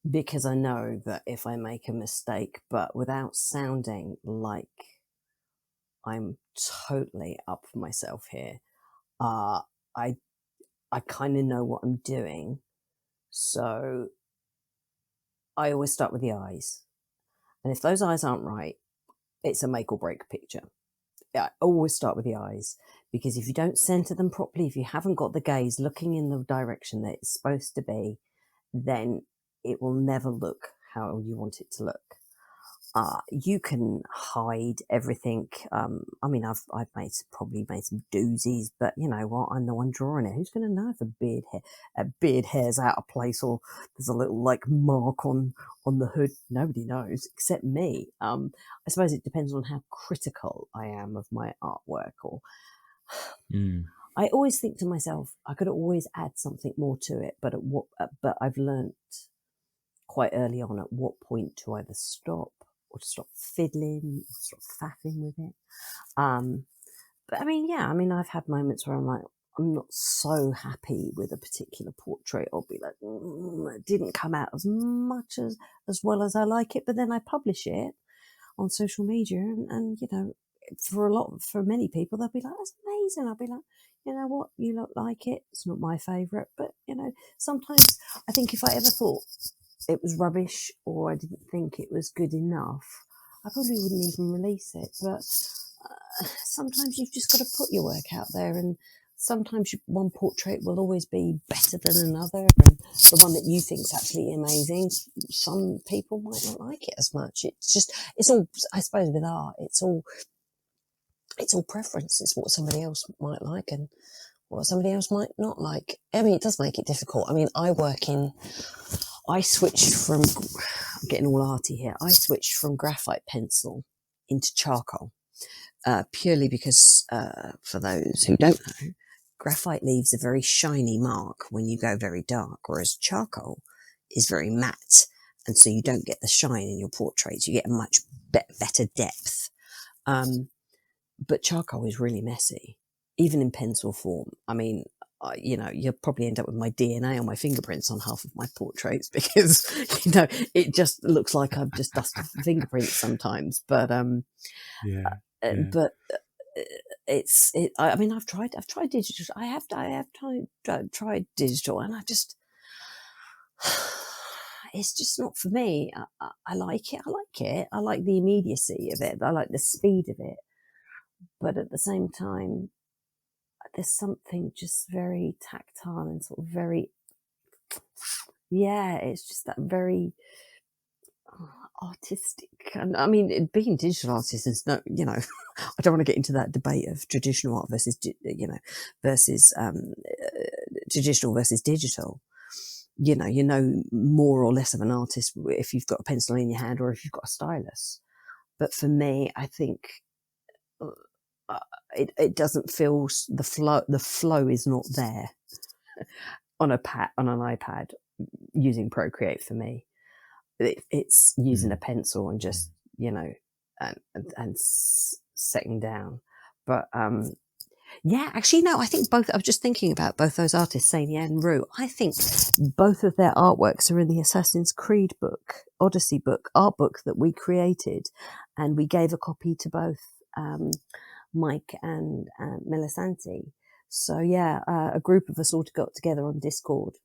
because I know that if I make a mistake, but without sounding like I'm totally up for myself here, I kind of know what I'm doing. So I always start with the eyes. And if those eyes aren't right, it's a make or break picture. I always start with the eyes, because if you don't center them properly, if you haven't got the gaze looking in the direction that it's supposed to be, then it will never look how you want it to look. You can hide everything. I mean, I've probably made some doozies, but you know what? I'm the one drawing it. Who's going to know if a beard hair's out of place, or there's a little like mark on the hood? Nobody knows except me. I suppose it depends on how critical I am of my artwork. Or I always think to myself, I could always add something more to it, but but I've learnt quite early on at what point to either stop, or to stop fiddling, or stop faffing with it. But I mean, I've had moments where I'm like, I'm not so happy with a particular portrait. I'll be like, it didn't come out as much as well as I like it. But then I publish it on social media, and you know, for many people, they'll be like, that's amazing. I'll be like, you know what, you look like it. It's not my favourite, but you know, sometimes I think if I ever thought it was rubbish or I didn't think it was good enough, I probably wouldn't even release it. But sometimes you've just got to put your work out there, and sometimes one portrait will always be better than another, and the one that you think is actually amazing, some people might not like it as much. It's all, I suppose with art, it's all preference. It's what somebody else might like and what somebody else might not like. I mean, it does make it difficult. I mean, I switched from, I'm getting all arty here, I switched from graphite pencil into charcoal, purely because, for those who don't know, graphite leaves a very shiny mark when you go very dark, whereas charcoal is very matte, and so you don't get the shine in your portraits. You get a much better depth. But charcoal is really messy, even in pencil form. I mean, you know, you'll probably end up with my DNA or my fingerprints on half of my portraits, because, you know, it just looks like I've just dusted fingerprints sometimes. But, but I mean, I've tried digital. I have tried digital, and it's just not for me. I like it. I like the immediacy of it. I like the speed of it. But at the same time, there's something just very tactile and sort of very, it's just that very artistic. And I mean, being digital artists is no, I don't want to get into that debate of traditional art versus, versus traditional versus digital. More or less of an artist if you've got a pencil in your hand or if you've got a stylus. But for me, I think it doesn't feel the flow. The flow is not there on an iPad using Procreate for me. It's using a pencil and just and setting down. But actually, no, I think both. I was just thinking about both those artists, Sania and Rue. I think both of their artworks are in the Assassin's Creed book, Odyssey book, art book that we created, and we gave a copy to both Mike and Melisanti. So a group of us all got together on Discord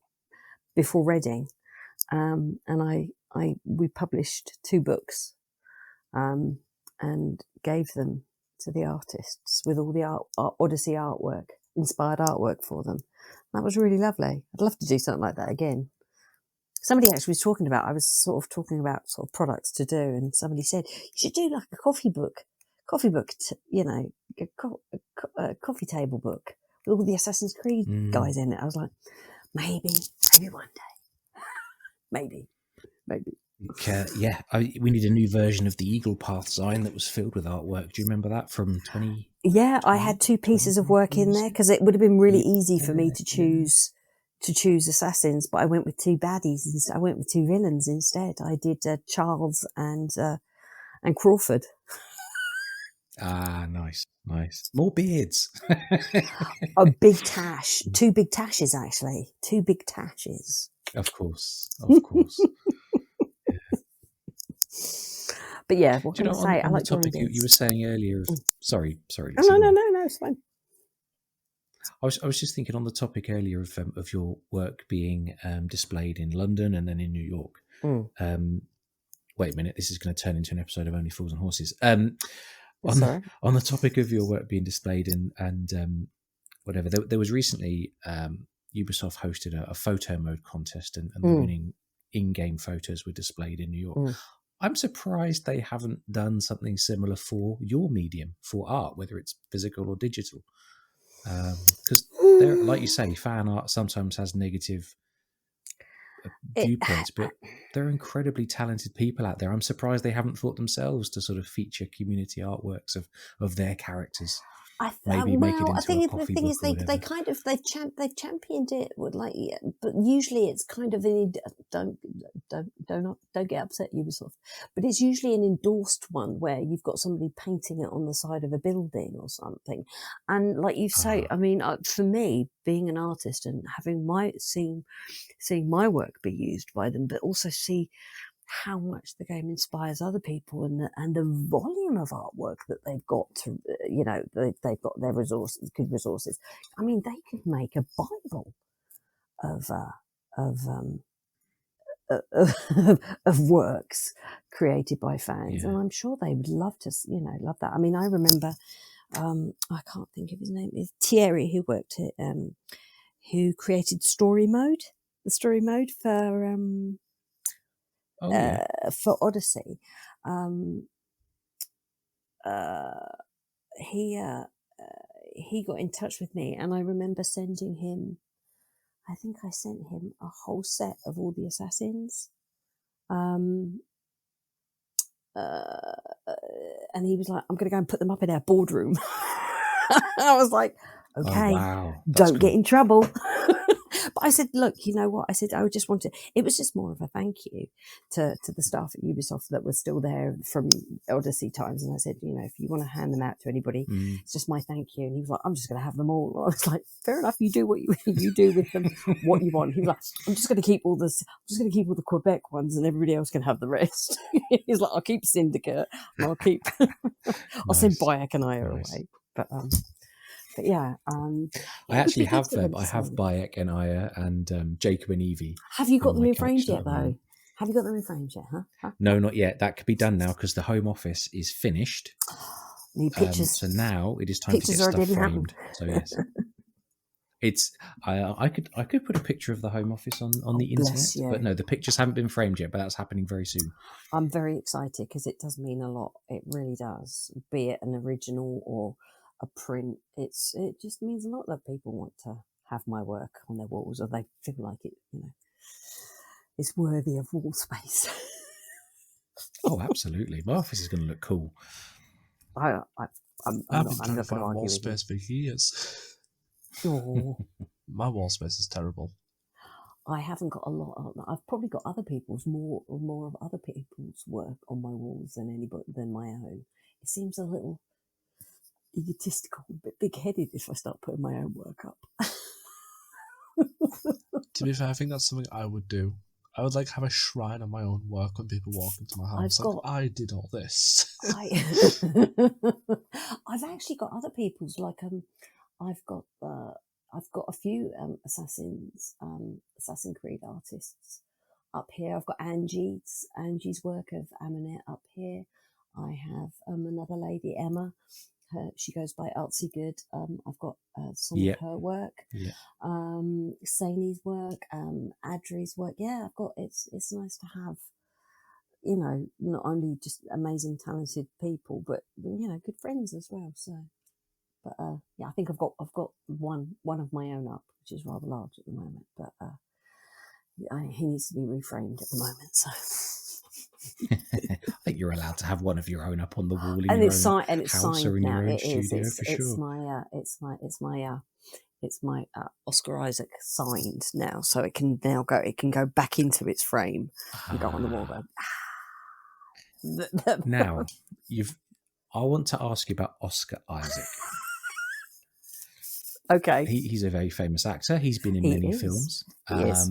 before Reading, and we published 2 books, and gave them to the artists with all the Odyssey artwork, inspired artwork for them. That was really lovely. I'd love to do something like that again. Somebody actually was talking about, I was sort of talking about sort of products to do, and somebody said, you should do like a coffee book, a coffee table book with all the Assassin's Creed guys in it. I was like, maybe one day. maybe. We need a new version of the Eagle Path sign that was filled with artwork. Do you remember that from 20? Yeah, I had 2 pieces of work in there because it would have been really easy for me to choose assassins, but I went with 2 baddies. I went with 2 villains instead. I did Charles and Crawford. Ah, nice. More beards. A big tash. 2 big tashes, actually. 2 big tashes. Of course. But yeah, what can I say? On the topic you were saying earlier. Sorry. No, it's fine. I was just thinking on the topic earlier of your work being displayed in London and then in New York. Wait a minute, this is going to turn into an episode of Only Fools and Horses. On the topic of your work being displayed and whatever, there was recently Ubisoft hosted a photo mode contest, and the winning in-game photos were displayed in New York. I'm surprised they haven't done something similar for your medium, for art, whether it's physical or digital. Because, like you say, fan art sometimes has negative viewpoints, but there are incredibly talented people out there. I'm surprised they haven't thought themselves to sort of feature community artworks of their characters. Maybe make it into a coffee book or whatever. They've championed it with but usually it's kind of don't get upset, Ubisoft, but it's usually an endorsed one where you've got somebody painting it on the side of a building or something. And like you say, I mean, for me, being an artist and having seeing my work be used by them, but also see how much the game inspires other people and the volume of artwork that they've got to, they've got their good resources. I mean, they could make a Bible of works created by fans. And I'm sure they would love to, love that. I mean, I remember, I can't think of his name, it's Thierry, who worked at, who created the story mode for Odyssey. He got in touch with me, and I remember sending him, I think I sent him a whole set of all the assassins. And he was like, I'm going to go and put them up in our boardroom. I was like, okay, don't get in trouble. But I said, look, you know what? I said, I just wanted, it was just more of a thank you to the staff at Ubisoft that was still there from Odyssey times. And I said, if you want to hand them out to anybody, it's just my thank you. And he was like, I'm just going to have them all. I was like, fair enough. You do what you do with them, what you want. He was like, I'm just going to keep all the Quebec ones, and everybody else can have the rest. He's like, I'll keep Syndicate, and I'll send Bayek and Aya away. But yeah, I actually have them. I have Bayek and Aya and Jacob and Evie. Have you got them in frames yet, though? Have you got them in frames yet? Huh? No, not yet. That could be done now because the home office is finished. Need pictures. So now it is time to get Pictures stuff didn't framed. happen. So yes, it's I could put a picture of the home office on the internet, Bless you. but no, the pictures haven't been framed yet. But that's happening very soon. I'm very excited because it does mean a lot. It really does. Be it an original or a print, it just means a lot that people want to have my work on their walls, or they feel like it, it's worthy of wall space. Oh, absolutely! My office is going to look cool. I'm I've not been trying going to to find argue wall with space for years. you. Oh, My wall space is terrible. I haven't got a lot of. I've probably got other people's more of other people's work on my walls than my own. It seems a little egotistical, a bit big-headed if I start putting my own work up. To be fair, I think that's something I would do. I would have a shrine of my own work when people walk into my house. I did all this. I've actually got other people's. I've got a few Assassin Creed artists up here. I've got Angie's work of Amanet up here. I have another lady, Emma. She goes by Artsy Good. I've got some of her work. Yeah. Saini's work, Adri's work. Yeah, I've got. It's nice to have, not only just amazing, talented people, but good friends as well. So, but yeah, I think I've got one of my own up, which is rather large at the moment. But he needs to be reframed at the moment. So. I think you're allowed to have one of your own up on the wall in and your it's own and it's house signed or in now. your own It is. studio for sure. It's my Oscar Isaac signed now, so it can now go. It can go back into its frame and go on the wall. Now I want to ask you about Oscar Isaac. Okay, he's a very famous actor. He's been in many films. He is.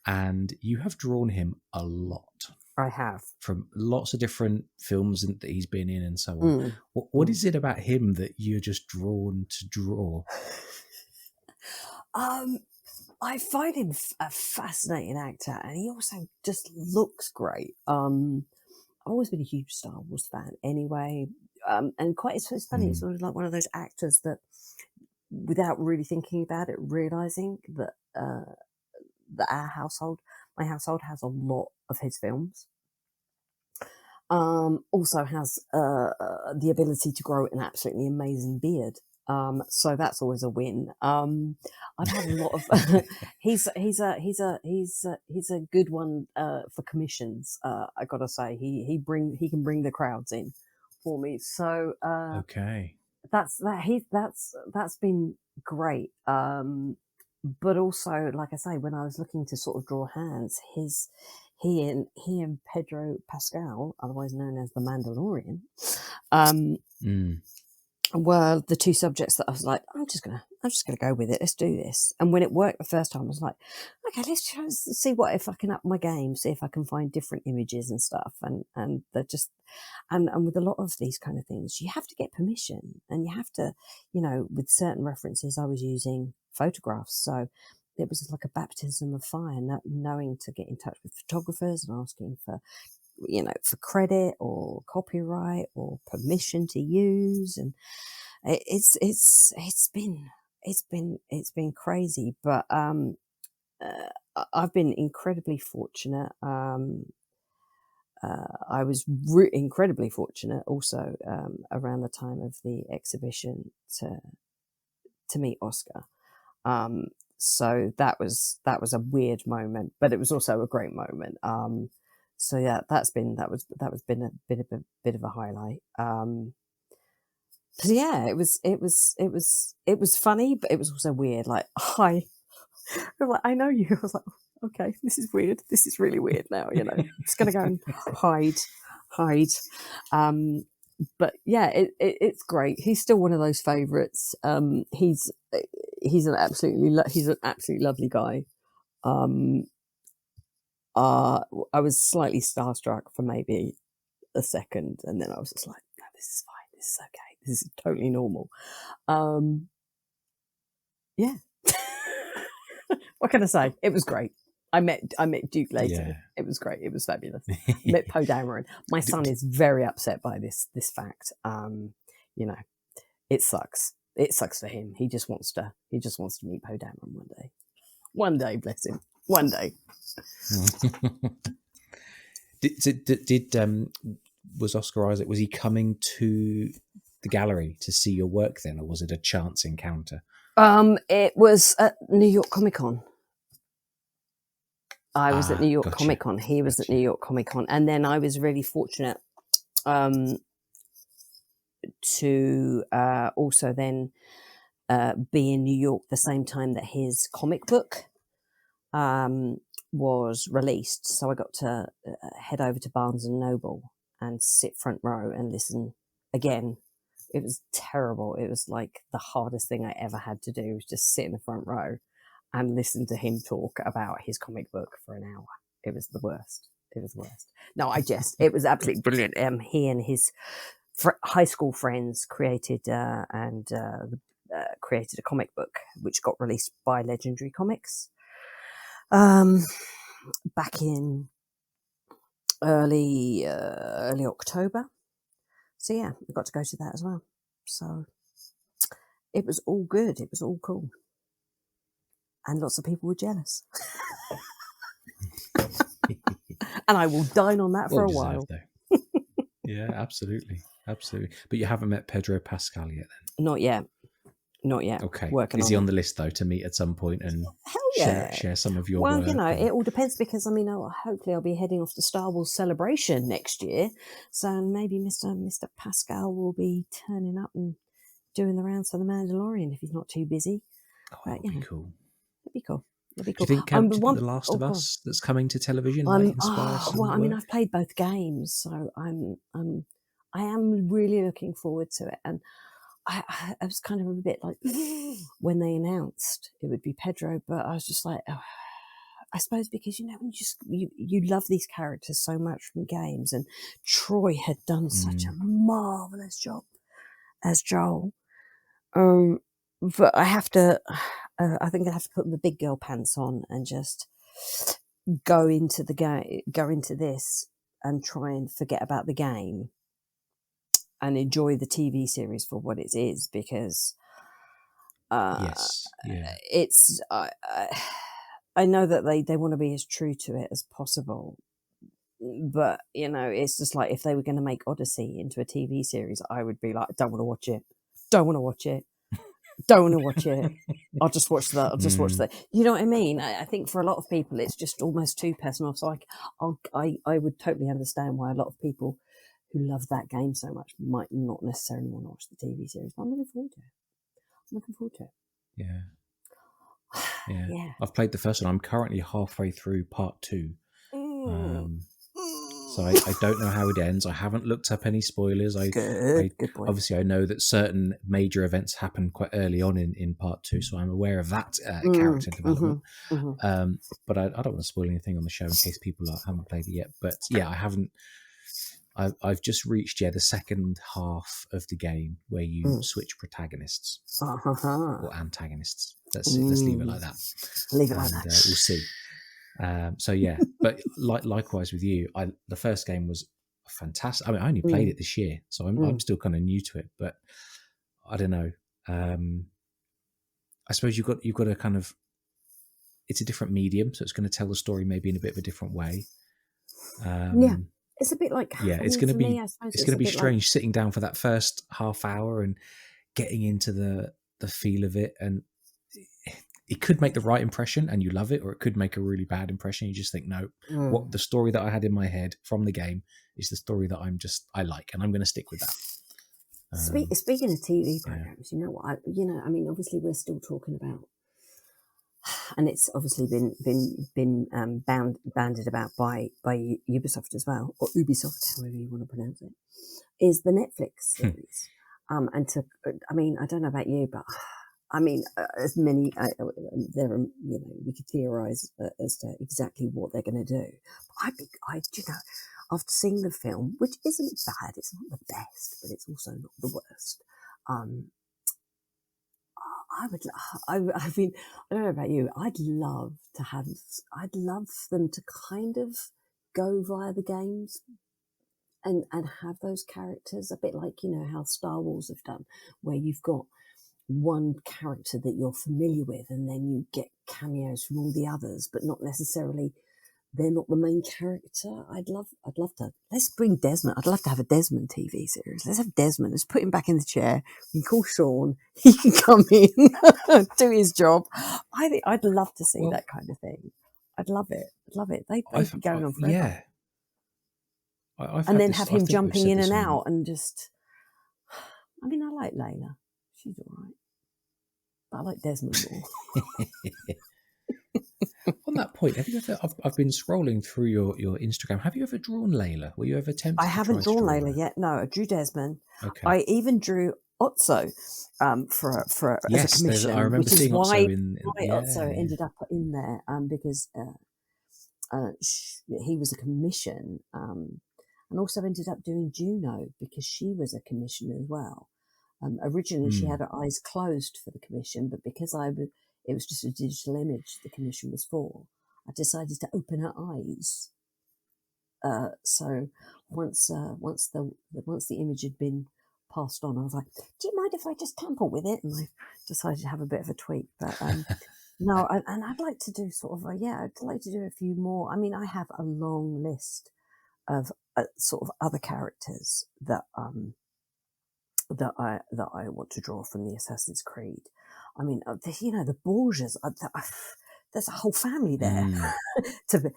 And you have drawn him a lot. I have. From lots of different films that he's been in and so on. What is it about him that you're just drawn to draw? I find him a fascinating actor, and he also just looks great. I've always been a huge Star Wars fan anyway. And it's funny, it's sort of like one of those actors that, without really thinking about it, realizing that my household has a lot of his films. Also has the ability to grow an absolutely amazing beard. So that's always a win. I've had a lot of. he's a good one for commissions. I gotta say, he can bring the crowds in for me. So okay, that's been great. But also, like I say, when I was looking to sort of draw hands, he and Pedro Pascal, otherwise known as the Mandalorian, were the two subjects that I was like, I'm just gonna go with it. Let's do this. And when it worked the first time, I was like, okay, let's try to see if I can up my game, see if I can find different images and stuff. And they're just and with a lot of these kind of things, you have to get permission, and you have to, with certain references, I was using photographs, so it was like a baptism of fire, knowing to get in touch with photographers and asking for, for credit or copyright or permission to use, and it's been crazy, but I've been incredibly fortunate. I was incredibly fortunate also around the time of the exhibition to meet Oscar. So that was a weird moment, but it was also a great moment. So yeah, that was been a bit of a highlight. So yeah, it was funny, but it was also weird. Like I know you. I was like, okay, this is weird. This is really weird now. Just gonna go and hide. But yeah, it's great. He's still one of those favourites. He's an absolutely lovely guy. I was slightly starstruck for maybe a second, and then I was just like, no, this is fine. This is okay. This is totally normal. Yeah. What can I say? It was great. I met Duke later. Yeah. It was great. It was fabulous. I met Poe Dameron. My son is very upset by this fact. You know, it sucks. It sucks for him. He just wants to meet Poe Dameron one day. One day, bless him. One day. Was Oscar Isaac, was he coming to the gallery to see your work then, or was it a chance encounter? It was at New York Comic Con. I was at New York Comic Con. He was at New York Comic Con, and then I was really fortunate to also then be in New York the same time that his comic book was released. So I got to head over to Barnes and Noble and sit front row and listen again. It was terrible. It was like the hardest thing I ever had to do, was just sit in the front row and listen to him talk about his comic book for an hour. It was the worst. It was the worst. No, I jest. It was absolutely brilliant. He and his high school friends created created a comic book which got released by Legendary Comics back in early October. So yeah, I got to go to that as well. So it was all good. It was all cool. And lots of people were jealous. And I will dine on that for a while. Yeah, absolutely. Absolutely. But you haven't met Pedro Pascal yet then? Not yet. Okay. Working Is he on the list though to meet at some point and share some of your work? Well, you know, it all depends, because I mean, hopefully I'll be heading off to Star Wars Celebration next year. So maybe Mr. Pascal will be turning up and doing the rounds for The Mandalorian if he's not too busy. Oh, that'd be cool. It'd be cool. Do you think The Last of Us that's coming to television might inspire some well, I mean, work? I've played both games, so I am really looking forward to it. And I was kind of a bit like when they announced it would be Pedro, but I was just like, oh, I suppose because, you know, when you love these characters so much from games, and Troy had done such a marvelous job as Joel. But I have to, I think I have to put the big girl pants on and just go into this and try and forget about the game and enjoy the TV series for what it is, because it's I know that they want to be as true to it as possible, but you know, it's just like if they were going to make Odyssey into a TV series, I would be like, don't want to watch it. I'll just watch that. You know what I mean? I think for a lot of people, it's just almost too personal. So I would totally understand why a lot of people who love that game so much might not necessarily want to watch the TV series. But I'm looking forward to it. Yeah. I've played the first one. I'm currently halfway through part 2. So I don't know how it ends. I haven't looked up any spoilers. Good boy. Obviously, I know that certain major events happen quite early on in part 2, so I'm aware of that character development. But I don't want to spoil anything on the show in case people haven't played it yet. But yeah, I haven't. I've just reached the second half of the game where you switch protagonists or antagonists. Let's leave it like that. We'll see. So yeah, but likewise with you, the first game was fantastic. I mean, I only played it this year, so I'm still kind of new to it. But I don't know. I suppose you've got to kind of. It's a different medium, so it's going to tell the story maybe in a bit of a different way. It's a bit like it's going to be strange sitting down for that first half hour and getting into the feel of it, and it could make the right impression and you love it, or it could make a really bad impression. You just think, no, what the story that I had in my head from the game is the story that I like, and I'm going to stick with that. Speaking of TV programs, you know what? I mean, obviously we're still talking about, and it's obviously been banded about by Ubisoft as well, or Ubisoft, however you want to pronounce it, is the Netflix series. I mean, I don't know about you, but I mean, as many there are, you know, we could theorize as to exactly what they're going to do. But you know, after seeing the film, which isn't bad, it's not the best, but it's also not the worst. I would. I mean, I don't know about you. I'd love them to kind of go via the games and have those characters a bit like, you know, how Star Wars have done, where you've got one character that you're familiar with, and then you get cameos from all the others, but not necessarily. They're not the main character. I'd love to. Let's bring Desmond. I'd love to have a Desmond TV series. Let's have Desmond. Let's put him back in the chair. We can call Sean. He can come in, do his job. I think I'd love to see that kind of thing. I'd love it. They'd be going on forever. Yeah. And then have him jumping in and out and just. I mean, I like Layla. She's all right. But I like Desmond more. On that point, have you ever? I've been scrolling through your Instagram. Have you ever drawn Layla? Were you ever tempted? I haven't drawn Layla yet. No, I drew Desmond. Okay. I even drew Otso for as a commission. I remember seeing Otso in Otso ended up in there because he was a commission, and also ended up doing Juno because she was a commission as well. Originally, she had her eyes closed for the commission, but because it was just a digital image the commission was for, I decided to open her eyes. So once the image had been passed on, I was like, "Do you mind if I just tamper with it?" And I decided to have a bit of a tweak. But no, and I'd like to do I'd like to do a few more. I mean, I have a long list of sort of other characters that I want to draw from the Assassin's Creed. I mean, the Borgias. There's a whole family there to be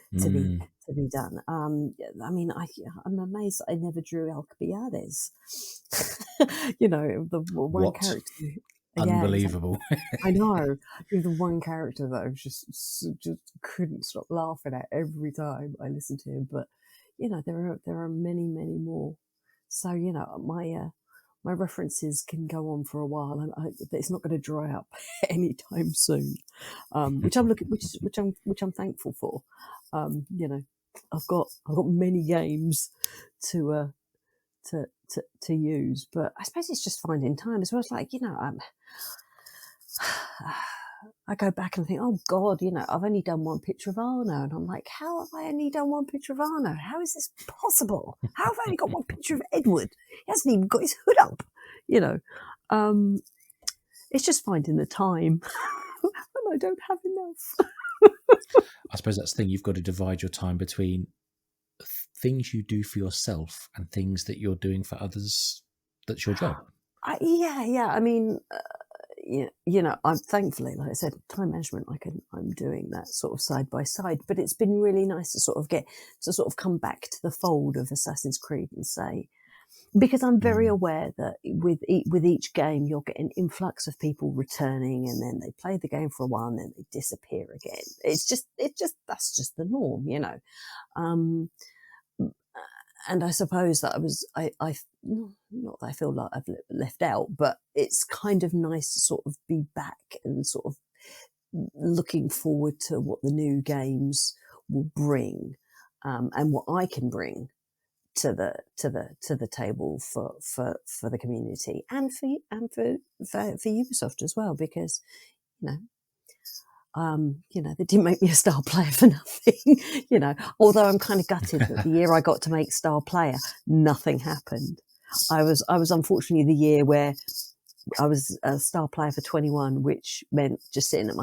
done. I mean, I'm amazed I never drew Alcibiades. The one character. Unbelievable. Yeah, I know. The one character that I just couldn't stop laughing at every time I listened to him. But there are many more. So my references can go on for a while, and it's not going to dry up anytime soon. Which I'm thankful for. I've got many games to use, but I suppose it's just finding time as well. It's like I go back and think, oh God, I've only done one picture of Arno, and I'm like, how have I only done one picture of Arno? How is this possible? How have I only got one picture of Edward? He hasn't even got his hood up, It's just finding the time, and I don't have enough. I suppose that's the thing. You've got to divide your time between things you do for yourself and things that you're doing for others. That's your job. Yeah. I mean. I'm thankfully, like I said, time management. I'm doing that sort of side by side, but it's been really nice to sort of come back to the fold of Assassin's Creed and say, because I'm very aware that with each game you'll get an influx of people returning, and then they play the game for a while and then they disappear again. That's just the norm, And I suppose that I not that I feel like I've left out, but it's kind of nice to sort of be back and sort of looking forward to what the new games will bring, and what I can bring to the table for the community and for Ubisoft as well, because they didn't make me a star player for nothing, although I'm kind of gutted that the year I got to make star player, nothing happened. I was unfortunately the year where I was a star player for 21, which meant just sitting at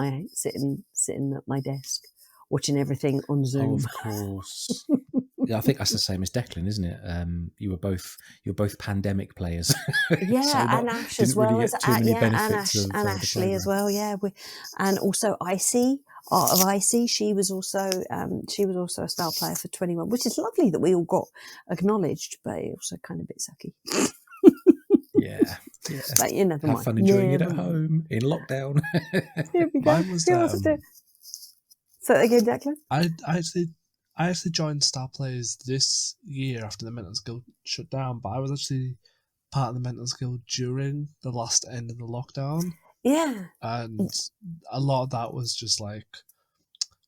my desk, watching everything on Zoom. Oh, of course. Yeah, I think that's the same as Declan, isn't it? You're both pandemic players. Yeah, so and Ash as well as and Ashley as well. Yeah, and also Icy, Art of Icy. She was also a star player for 21, which is lovely that we all got acknowledged, but also kind of a bit sucky. Yeah. But never mind. Have fun enjoying it at home in lockdown. Here we go. Mine was, so again, Declan? I actually joined Star Players this year after the Maintenance Guild shut down, but I was actually part of the Maintenance Guild during the last end of the lockdown. Yeah. And a lot of that was just like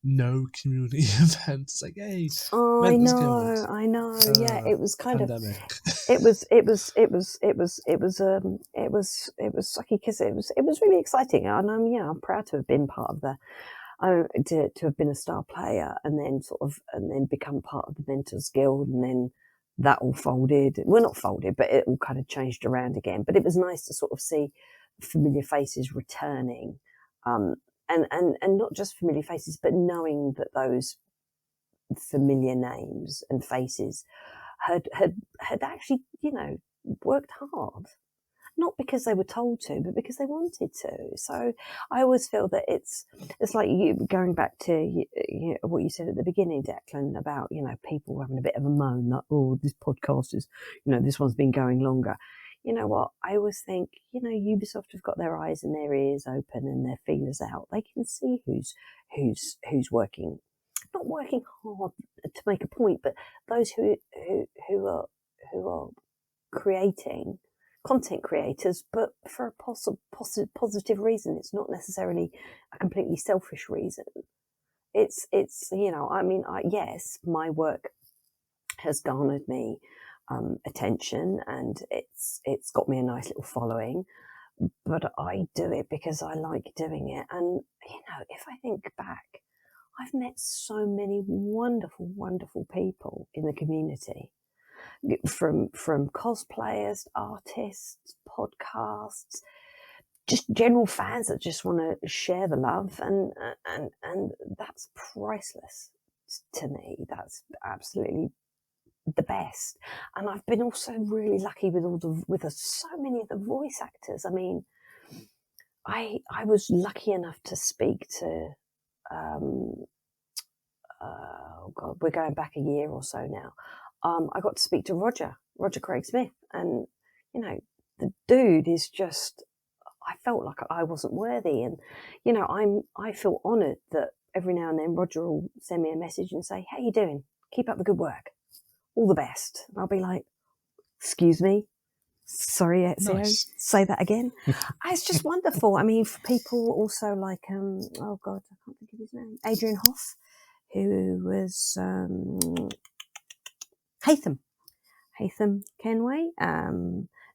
no community events. Like, hey, I event was know, killed. I know. Yeah, it was kind of. Pandemic. It was sucky because it was really exciting, and I'm proud to have been part of to have been a star player, and then become part of the Mentors Guild, and then that all folded. Well, not folded, but it all kind of changed around again. But it was nice to sort of see familiar faces returning, and not just familiar faces, but knowing that those familiar names and faces had actually, worked hard, not because they were told to, but because they wanted to. So I always feel that it's like you going back to what you said at the beginning, Declan, about people having a bit of a moan like, oh, this podcast is, this one's been going longer. You know what? I always think, Ubisoft have got their eyes and their ears open and their feelers out. They can see who's working, not working hard to make a point, but those who are creating, content creators, but for a positive reason. It's not necessarily a completely selfish reason. It's yes, my work has garnered me attention, and it's got me a nice little following, but I do it because I like doing it. And if I think back, I've met so many wonderful, wonderful people in the community, from cosplayers, artists, podcasts, just general fans that just want to share the love, and that's priceless to me. That's absolutely the best. And I've been also really lucky with so many of the voice actors. I mean, I was lucky enough to speak to. Oh God, we're going back a year or so now. I got to speak to Roger Craig Smith, and the dude is just. I felt like I wasn't worthy, and I feel honoured that every now and then Roger will send me a message and say, "How you doing? Keep up the good work. All the best." And I'll be like, "Excuse me, sorry, Ezio, Nice. say that again." It's just wonderful. I mean, for people also like oh God, I can't think of his name, Adrian Hoff, who was Haytham Kenway,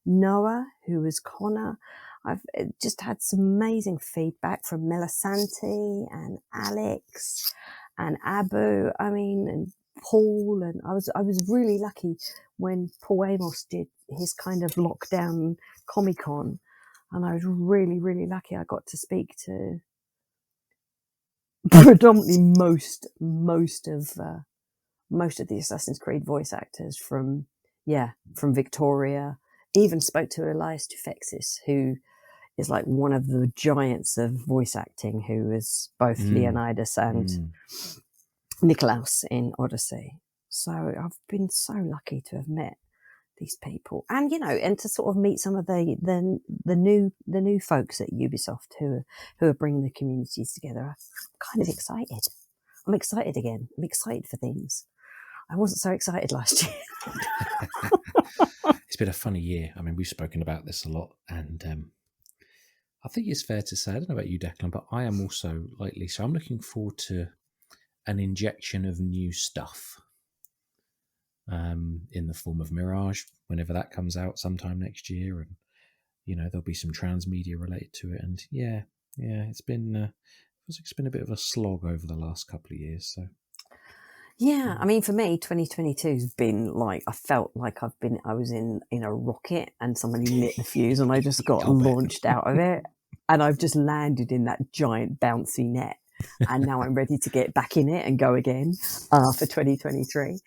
Noah, who was Connor. I've just had some amazing feedback from Melisanti and Alex and Abu. I mean, and Paul, and I was really lucky when Paul Amos did his kind of lockdown Comic-Con, and I was really, really lucky. I got to speak to predominantly most of the Assassin's Creed voice actors from Victoria. Even spoke to Elias Tufexis, who is like one of the giants of voice acting, who is both Leonidas and Nikolaos in Odyssey. So I've been so lucky to have met these people, and and to sort of meet some of the new folks at Ubisoft who are bringing the communities together. I'm kind of excited. I'm excited again. I'm excited for things. I wasn't so excited last year. It's been a funny year. I mean, we've spoken about this a lot, and I think it's fair to say, I don't know about you, Declan, but I am also like Lisa. I'm looking forward to an injection of new stuff in the form of Mirage, whenever that comes out sometime next year, and there'll be some transmedia related to it. And it's been a bit of a slog over the last couple of years. So. Yeah, I mean, for me, 2022 has been like, I felt like I was in a rocket and somebody lit the fuse and I just got launched out of it, and I've just landed in that giant bouncy net, and now I'm ready to get back in it and go again for 2023.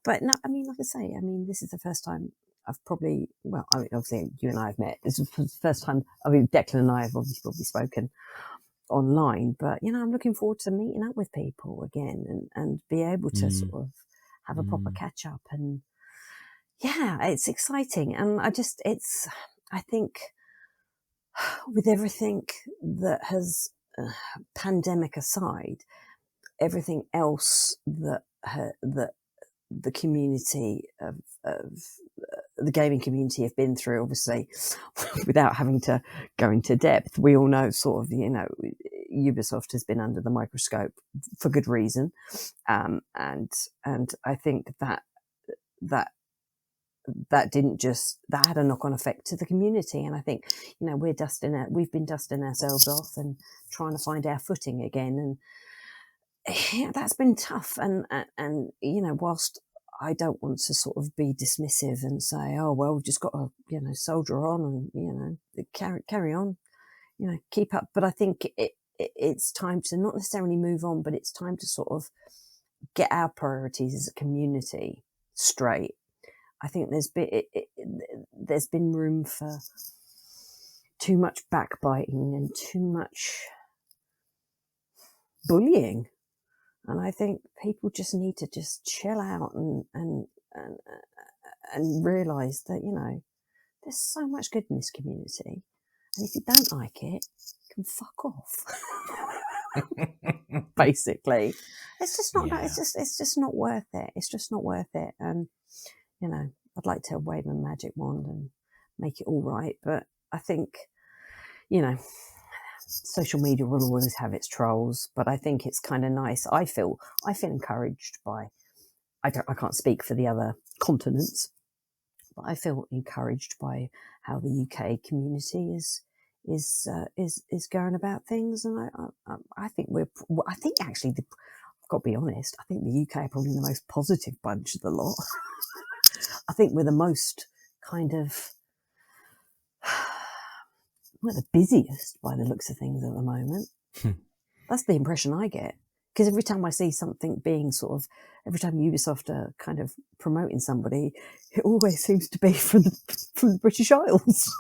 But no, I mean, like I say, this is the first time I've probably, obviously you and I have met. This is the first time, Declan and I have obviously probably spoken online, but I'm looking forward to meeting up with people again and be able to sort of have a proper catch up, and it's exciting. And I think with everything that has pandemic aside, everything else that the community of the gaming community have been through, obviously, without having to go into depth, we all know sort of, Ubisoft has been under the microscope for good reason, and I think that didn't just, that had a knock-on effect to the community. And I think, we've been dusting ourselves off and trying to find our footing again, and that's been tough. And whilst I don't want to sort of be dismissive and say, oh well, we've just got to soldier on and carry on, keep up, but I think it's time to not necessarily move on, but it's time to sort of get our priorities as a community straight. I think there's been room for too much backbiting and too much bullying, and I think people just need to just chill out and realise that there's so much good in this community, and if you don't like it, you can fuck off. Basically, it's just not. Yeah. It's just not worth it. It's just not worth it. And I'd like to wave a magic wand and make it all right, but I think social media will always have its trolls. But I think it's kind of nice. I feel encouraged by. I can't speak for the other continents, but I feel encouraged by how the UK community is going about things, and I think actually, I've got to be honest, I think the UK are probably the most positive bunch of the lot. I think we're the most kind of, we're the busiest by the looks of things at the moment. That's the impression I get, because every time I see something being every time Ubisoft are kind of promoting somebody, it always seems to be from the British Isles.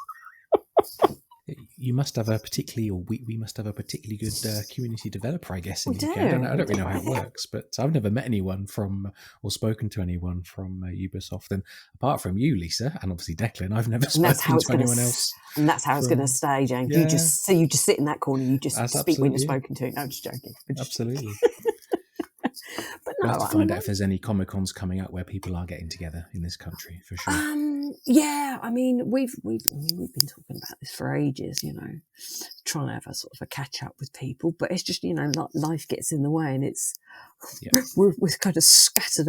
You must have a particularly, or we must have a particularly good community developer, I guess, in We the UK. do. I don't really know how it works, but I've never met anyone from, or spoken to anyone from Ubisoft. And apart from you, Lisa, and obviously Declan, I've never spoken to anyone else. And that's how it's going to stay, Jane. Yeah. You just sit in that corner. You just That's speak when you're absolutely spoken to. No, I'm just joking. Absolutely. But We'll no, have to find out if there's any Comic-Cons coming up where people are getting together in this country, for sure. Yeah, I mean, we've been talking about this for ages, trying to have a sort of a catch up with people, but it's just, life gets in the way, and it's, we're kind of scattered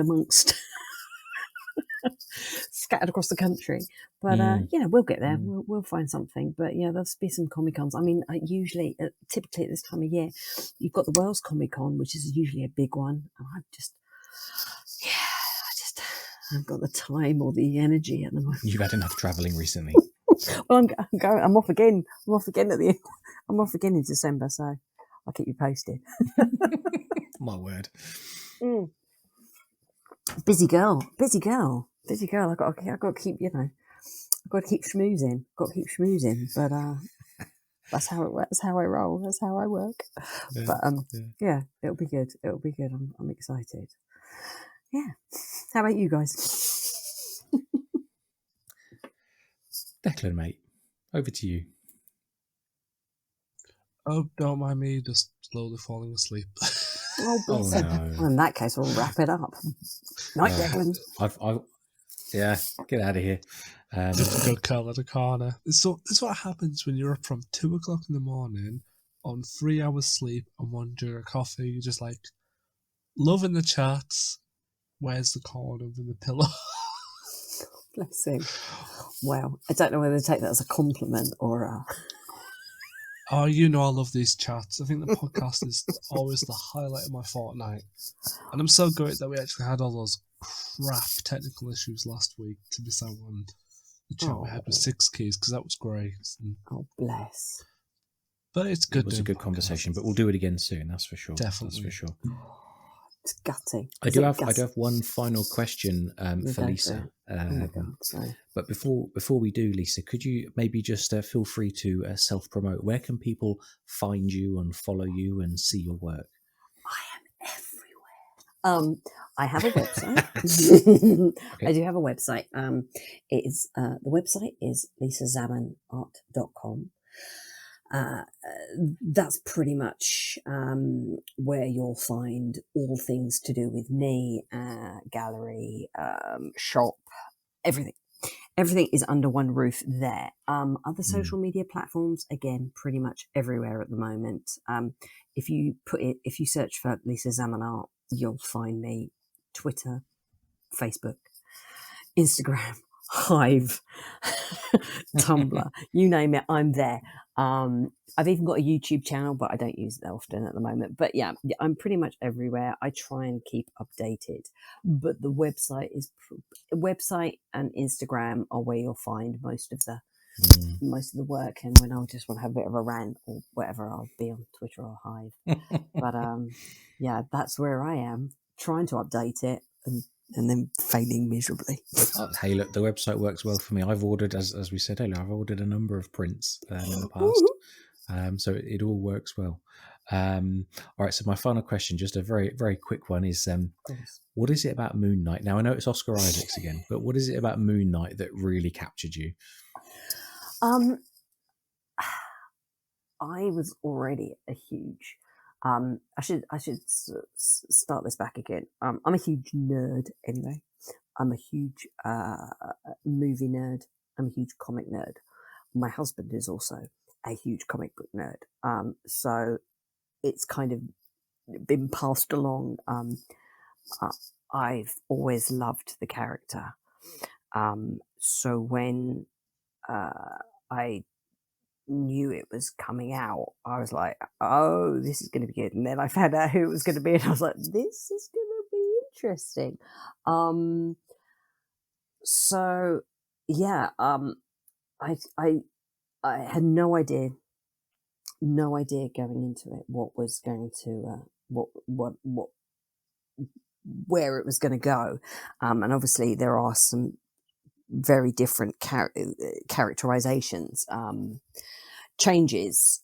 across the country, but we'll get there. We'll find something. But yeah, there'll be some Comic-Cons. I mean, typically at this time of year, you've got the Wales Comic-Con, which is usually a big one, and I haven't got the time or the energy at the moment. You've had enough travelling recently. Well, I'm off again. I'm off again I'm off again in December, so I'll keep you posted. My word. Busy girl. I've got to keep, I've got to keep schmoozing. But that's how it works. That's how I roll. That's how I work. Yeah, but yeah, it'll be good. I'm excited. Yeah. How about you guys? Declan, mate, over to you. Oh, don't mind me, just slowly falling asleep. Oh no. Well, in that case, we'll wrap it up. Night, Declan. Yeah, get out of here. Good call at a corner. This is what happens when you're up from 2 o'clock in the morning on 3 hours sleep and one drink of coffee. You're just like loving the chats. Where's the corner with the pillow? Bless him. Well, I don't know whether to take that as a compliment or a... Oh, I love these chats. I think the podcast is always the highlight of my fortnight. And I'm so great that we actually had all those crap technical issues last week to miss out on the chat we had with 6 Keys, because that was great. And, bless. But it's good. It was a good conversation, but we'll do it again soon, that's for sure. Definitely. That's for sure. It's gutting. I do have one final question for Lisa. But before we do, Lisa, could you maybe just feel free to self-promote? Where can people find you and follow you and see your work? I am everywhere. I have a website. Okay. I do have a website. The website is lisazamanart.com. That's pretty much where you'll find all things to do with me, gallery, shop, everything. everything is under one roof there. Other social media platforms, again, pretty much everywhere at the moment. If you search for Lisa Zaman Art, you'll find me. Twitter, Facebook, Instagram, Hive, Tumblr, you name it, I'm there. I've even got a YouTube channel, but I don't use it that often at the moment. But yeah, I'm pretty much everywhere. I try and keep updated, but the website and Instagram are where you'll find most of the work. And when I just want to have a bit of a rant or whatever, I'll be on Twitter or Hive. But yeah, that's where I am, trying to update it and then failing miserably. Hey, look, the website works well for me. I've ordered, as we said earlier, I've ordered a number of prints in the past. So it all works well. All right, so my final question, just a very, very quick one, is what is it about Moon Knight? Now, I know it's Oscar Isaacs again, but what is it about Moon Knight that really captured you? I was already a huge... I should start this back again. I'm a huge nerd anyway. I'm a huge movie nerd. I'm a huge comic nerd. My husband is also a huge comic book nerd. So it's kind of been passed along. I've always loved the character. So when I knew it was coming out, I was like, oh, this is going to be good. And then I found out who it was going to be, and I was like, this is going to be interesting. So yeah, I had no idea going into it what was going to where it was going to go, and obviously there are some very different characterizations, changes,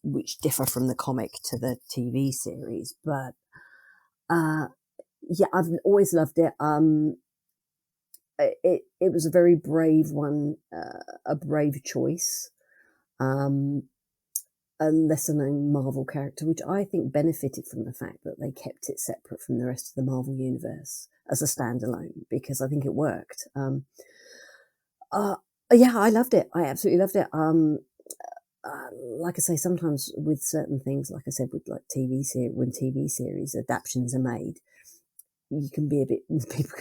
which differ from the comic to the TV series. But yeah, I've always loved it. It was a very brave one, a brave choice. A lesser known Marvel character, which I think benefited from the fact that they kept it separate from the rest of the Marvel universe as a standalone, because I think it worked. Yeah, I loved it. I absolutely loved it. Like I say, sometimes with certain things, like I said, with like when TV series adaptations are made, people can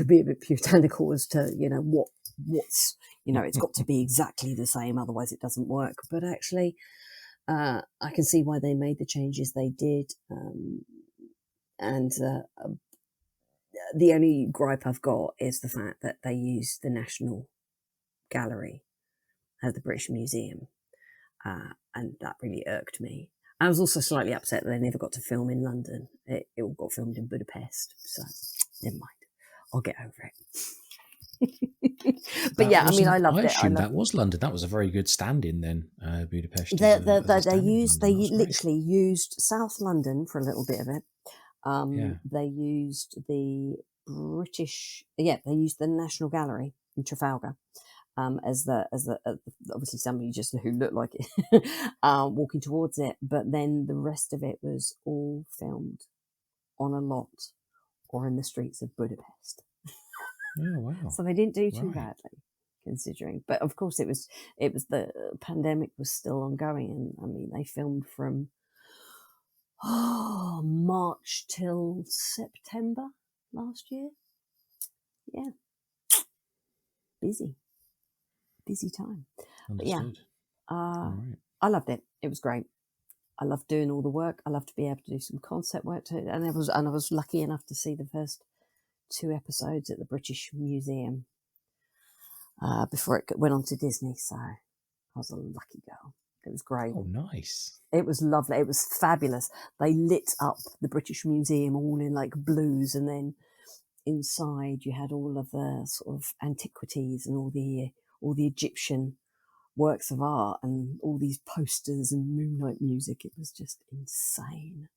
be a bit puritanical as to, what's, it's got to be exactly the same, otherwise it doesn't work. But actually, I can see why they made the changes they did. And the only gripe I've got is the fact that they used the National Gallery at the British Museum. And that really irked me. I was also slightly upset that they never got to film in London. It all got filmed in Budapest. So never mind. I'll get over it. But yeah, I mean, I loved it. I assume that was London. That was a very good stand-in then, Budapest. They literally used South London for a little bit of it. They used the they used the National Gallery in Trafalgar as the obviously somebody just who looked like it walking towards it. But then the rest of it was all filmed on a lot or in the streets of Budapest. Oh wow! So they didn't do too badly, considering. But of course, it was the pandemic was still ongoing, and I mean they filmed from March till September last year. Yeah, busy time. Understood. But yeah, right. I loved it. It was great. I loved doing all the work. I loved to be able to do some concept work too, and I was lucky enough to see the first 2 episodes at the British Museum before it went on to Disney. So I was a lucky girl. It was great. Oh, nice. It was lovely. It was fabulous. They lit up the British Museum all in like blues, and then inside you had all of the sort of antiquities and all the Egyptian works of art and all these posters and Moon Knight music. It was just insane,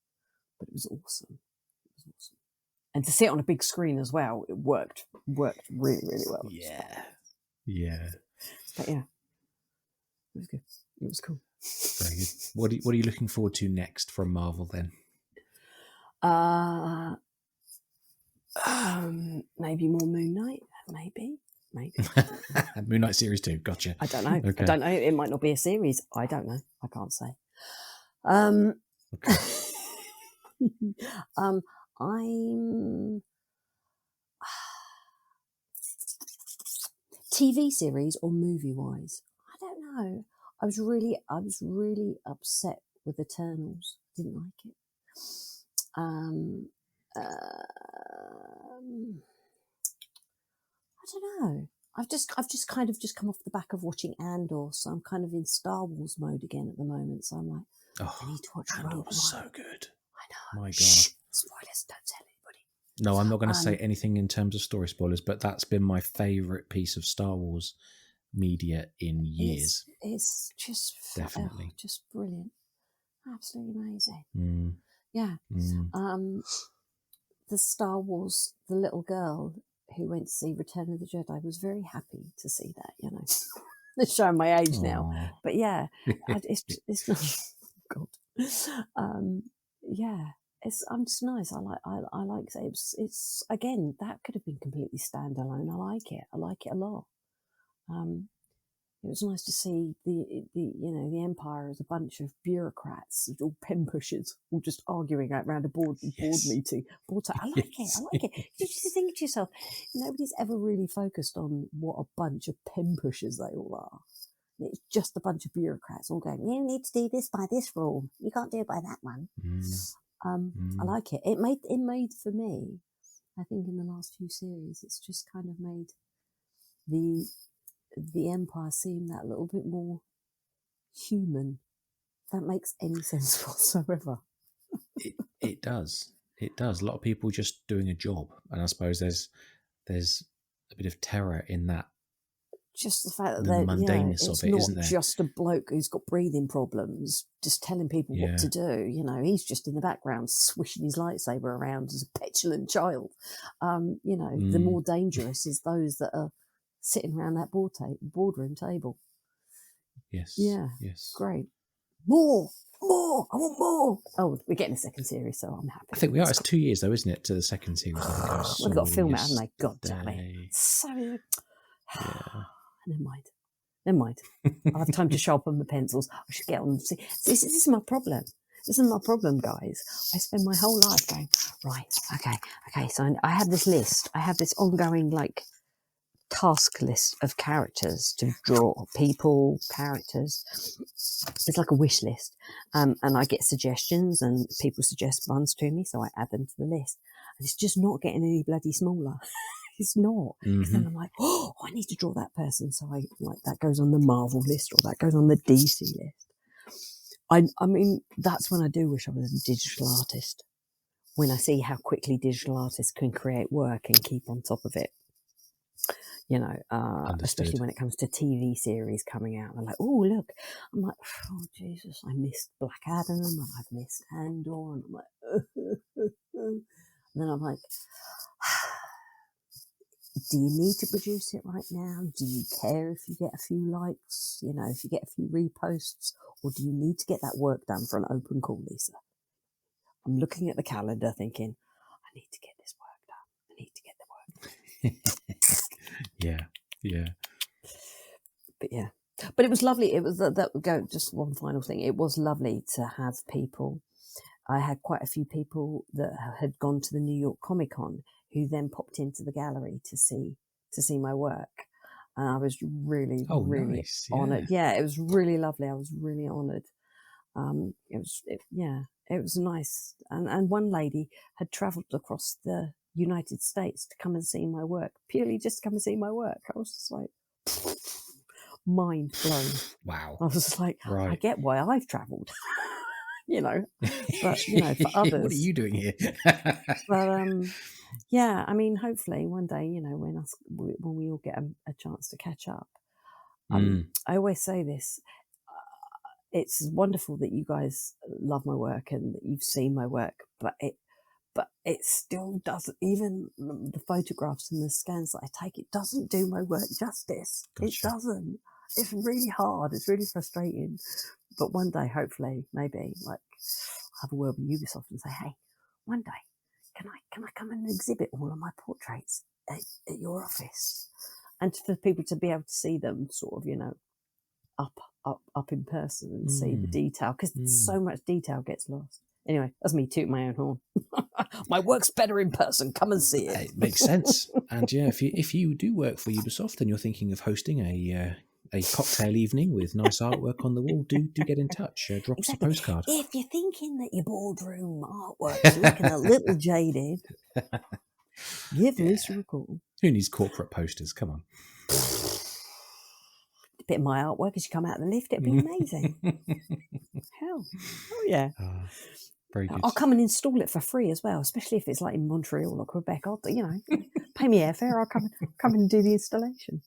but it was awesome. And to see it on a big screen as well, it worked really, really well. Yeah. But yeah, it was good. It was cool. Very good. What are you looking forward to next from Marvel then? Maybe more Moon Knight. Maybe maybe. Moon Knight Series 2, gotcha. I don't know. Okay. I don't know. It might not be a series. I don't know. I can't say. Okay. I'm TV series or movie wise. I don't know. I was really upset with Eternals. Didn't like it. I don't know. I've just kind of just come off the back of watching Andor, so I'm kind of in Star Wars mode again at the moment. So I'm like, I need to watch Andor Rogue was One. so good. I know. My God. Shh, spoilers. Don't tell anybody. No, I'm not going to say anything in terms of story spoilers, but that's been my favourite piece of Star Wars media in years. It's just definitely just brilliant, absolutely amazing. Yeah. The Star Wars, the little girl who went to see Return of the Jedi was very happy to see that. You know, it's showing my age now, but yeah, it's not. God, yeah. It's nice. I like it. It's again, that could have been completely standalone. I like it a lot. It was nice to see the Empire as a bunch of bureaucrats, all pen pushers, all just arguing around a board meeting. I like it. You just think to yourself, nobody's ever really focused on what a bunch of pen pushers they all are. It's just a bunch of bureaucrats all going, you need to do this by this rule. You can't do it by that one. I like it. It made for me, I think in the last few series, it's just kind of made the Empire seem that little bit more human. If that makes any sense whatsoever. It does. It does. A lot of people just doing a job, and I suppose there's a bit of terror in that. Just the fact that the mundaneness of it, isn't there? It's not just a bloke who's got breathing problems just telling people what to do. You know, he's just in the background swishing his lightsaber around as a petulant child. The more dangerous is those that are sitting around that boardroom table. Yes. Yeah. Yes. Great. More. I want more. Oh, we're getting a second series, so I'm happy. I think we are. It's 2 years, though, isn't it, to the second series? We've got to film it, haven't they? God damn it. So, Never mind. I'll have time to sharpen my pencils. I should get on. See, this is my problem. This is my problem, guys. I spend my whole life going, right, okay. So I have this list. I have this ongoing, task list of characters to draw, people, characters. It's like a wish list. And I get suggestions and people suggest ones to me, so I add them to the list. And it's just not getting any bloody smaller. It's not. Because then I'm like, I need to draw that person. So that goes on the Marvel list or that goes on the DC list. I mean, that's when I do wish I was a digital artist. When I see how quickly digital artists can create work and keep on top of it. You know, especially when it comes to TV series coming out. They're like, oh, look. I'm like, oh, Jesus, I missed Black Adam and I've missed Andor. And I'm like, and then I'm like, do you need to produce it right now? Do you care if you get a few likes, if you get a few reposts, or do you need to get that work done for an open call, Lisa? I'm looking at the calendar thinking, I need to get this work done. I need to get the work done. Yeah. But it was lovely. It was just one final thing. It was lovely to have people. I had quite a few people that had gone to the New York Comic Con who then popped into the gallery to see my work. And I was really nice. honoured. Yeah, it was really lovely. I was really honoured. It was nice. And one lady had travelled across the United States to come and see my work, purely just to come and see my work. I was just like, mind blown. Wow. I was just like, right. I get why I've travelled. But for others, what are you doing here? But I mean, hopefully one day, when we all get a chance to catch up. I always say this: it's wonderful that you guys love my work and that you've seen my work, but it still doesn't. Even the photographs and the scans that I take, it doesn't do my work justice. Gotcha. It doesn't. It's really hard. It's really frustrating. But one day, hopefully, maybe, I'll have a word with Ubisoft and say, hey, one day, can I come and exhibit all of my portraits at your office? and for people to be able to see them sort of, up in person and see the detail, because so much detail gets lost. Anyway, that's me tooting my own horn. My work's better in person. Come and see it. It makes sense. And yeah, if you do work for Ubisoft and you're thinking of hosting a cocktail evening with nice artwork on the wall, do get in touch. Drop us a postcard. If you're thinking that your boardroom artwork's looking a little jaded, give Lisa a call. Who needs corporate posters? Come on. A bit of my artwork as you come out of the lift, it'd be amazing. Hell. Oh, yeah. Very good. I'll come and install it for free as well, especially if it's like in Montreal or Quebec. I'll, pay me airfare. I'll come and do the installation.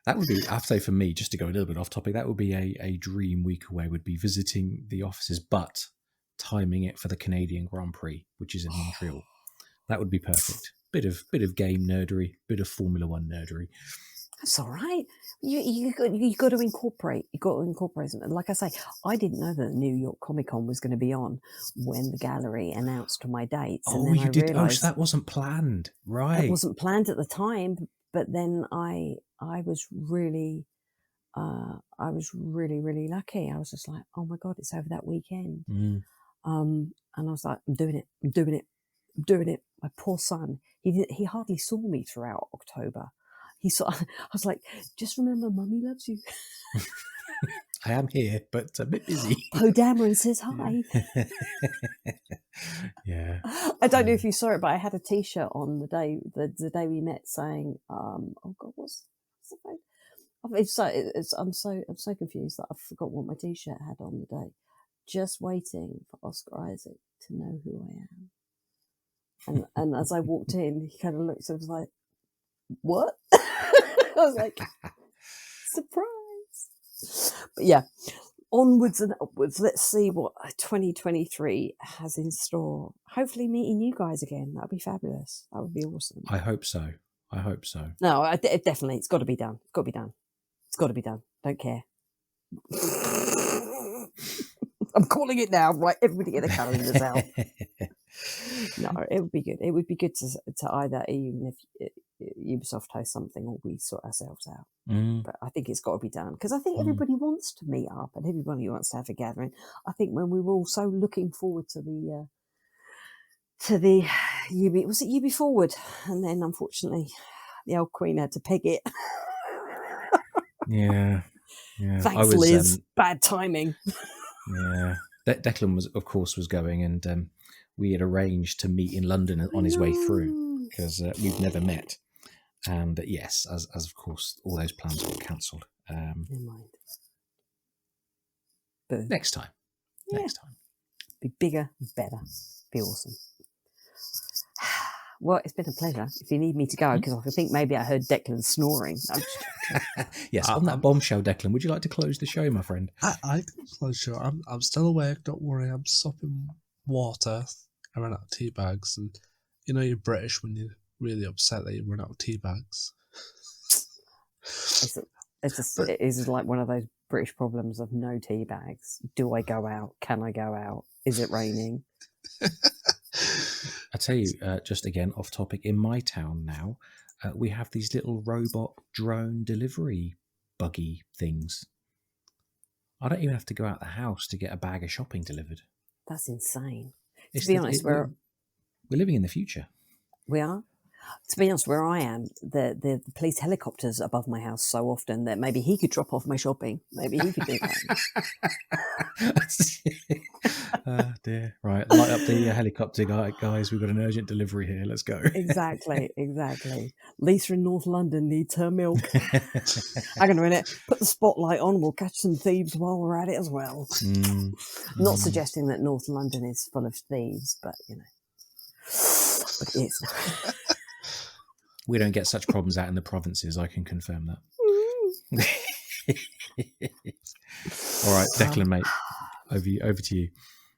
That would be, I have to say, for me, just to go a little bit off topic, that would be a dream week away, would be visiting the offices, but timing it for the Canadian Grand Prix, which is in Montreal. That would be perfect. Bit of game nerdery, bit of Formula One nerdery. That's all right. You got to incorporate. You got to incorporate something. Like I say, I didn't know that the New York Comic Con was going to be on when the gallery announced my dates. Oh, and then you did. Realized so that wasn't planned, right? It wasn't planned at the time, but then I was really, really lucky. I was just like, oh my God, it's over that weekend. And I was like, I'm doing it. My poor son, he hardly saw me throughout October. I was like, just remember, Mummy loves you. I am here, but a bit busy. Poe Dameron says hi. Yeah. I don't know if you saw it, but I had a T-shirt on the day we met saying, oh God, what's the phrase? I'm so confused that I've forgotten what my T-shirt had on the day. Just waiting for Oscar Isaac to know who I am. And as I walked in, he kind of looked and was like, what? I was like, surprise. But yeah, onwards and upwards. Let's see what 2023 has in store. Hopefully meeting you guys again. That would be fabulous. That would be awesome. I hope so. No, definitely. It's got to be done. It's got to be done. Don't care. I'm calling it now. Right, everybody get the calendars out. No, it would be good. It would be good to either, even if Ubisoft hosts something, or we sort ourselves out. But I think it's got to be done, because I think everybody wants to meet up and everybody wants to have a gathering. I think when we were all so looking forward to the UB Forward, and then unfortunately the old Queen had to peg it. Yeah. Thanks, Liz. Bad timing. Yeah. Declan was going, and we had arranged to meet in London on his way through, because we've never met. And yes, as of course, all those plans got cancelled. Never mind. Boom. Next time. Be bigger, better. Be awesome. Well, it's been a pleasure. If you need me to go, because I think maybe I heard Declan snoring. Yes, on that bombshell, Declan, would you like to close the show, my friend? I can close the show. I'm still awake. Don't worry. I'm sopping water. I ran out of tea bags, and you're British when you're really upset that you run out of tea bags. It is like one of those British problems of no tea bags. Do I go out? Can I go out? Is it raining? I tell you, just again off topic, in my town now, we have these little robot drone delivery buggy things. I don't even have to go out the house to get a bag of shopping delivered. That's insane. To be honest, we're living in the future. We are. To be honest, where I am, the police helicopters above my house so often that maybe he could drop off my shopping. Maybe he could do that. Dear. Right, light up the helicopter, guys. We've got an urgent delivery here. Let's go. Exactly. Lisa in North London needs her milk. Hang on a minute. Put the spotlight on. We'll catch some thieves while we're at it as well. Not suggesting that North London is full of thieves, but but it is. We don't get such problems out in the provinces, I can confirm that. All right, Declan, mate, over to you.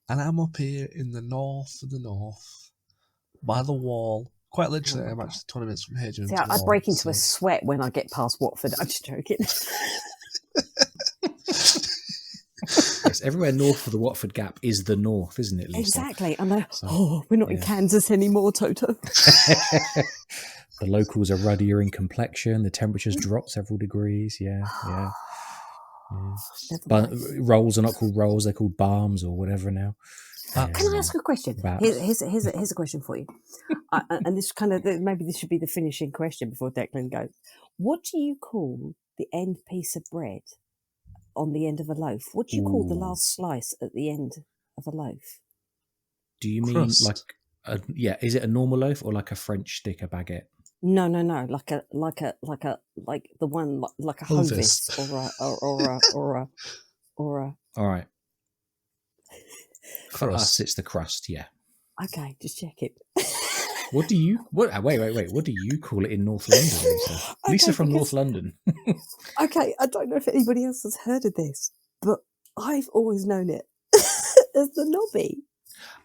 And I'm up here in the north of the north, by the wall. Quite literally, I'm actually 20 minutes from here. See, I break into a sweat when I get past Watford. I'm just joking. Yes, everywhere north of the Watford Gap is the north, isn't it, Lisa? Exactly. I know. So, we're not in Kansas anymore, Toto. The locals are ruddier in complexion. The temperatures drop several degrees. Yeah. But rolls are not called rolls; they're called balms or whatever now. Can I ask a question? Here's a question for you. And this maybe this should be the finishing question before Declan goes. What do you call the end piece of bread on the end of a loaf? What do you call the last slice at the end of a loaf? Do you mean is it a normal loaf or like a French stick, a baguette? No, like the one like a Hovis or a. All right. For crust. us, it's the crust. Yeah. Okay, just check it. What do you? What? Wait. What do you call it in North London, Lisa? Okay, Lisa from North London. Okay, I don't know if anybody else has heard of this, but I've always known it as the knobby.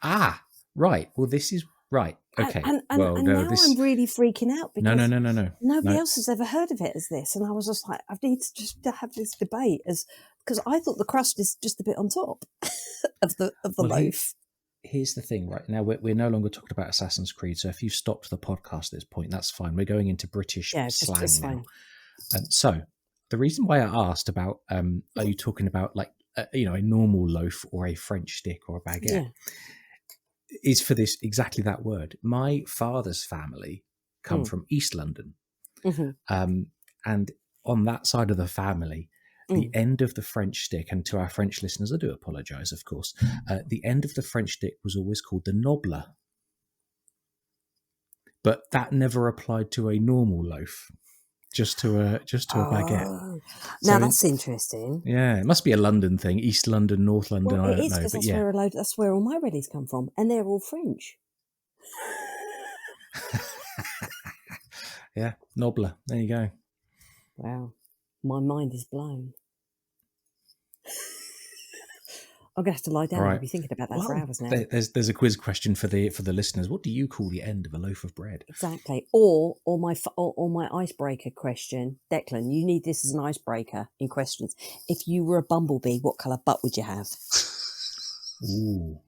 Ah, right. Well, this is right. Okay. And now I'm really freaking out because no. Nobody else has ever heard of it as this, and I was just like, I need to just have this debate because I thought the crust is just a bit on top of the loaf. Here's the thing, right? Now we're no longer talking about Assassin's Creed, so if you've stopped the podcast at this point, that's fine. We're going into British slang now. So the reason why I asked about are you talking about like a normal loaf or a French stick or a baguette is for this exactly that word. My father's family come from East London, and on that side of the family, the end of the French stick, and to our French listeners, I do apologise, of course, the end of the French stick was always called the nobler. But that never applied to a normal loaf, just to a baguette. Now that's interesting. Yeah, it must be a London thing, East London, North London, Well, I don't know. Because that's where all my readies come from, and they're all French. Yeah, nobler. There you go. Wow, my mind is blown. I'm gonna have to lie down and be thinking about that for hours now. There's a quiz question for the listeners. What do you call the end of a loaf of bread? Exactly. Or my icebreaker question, Declan. You need this as an icebreaker in questions. If you were a bumblebee, what colour butt would you have? Ooh.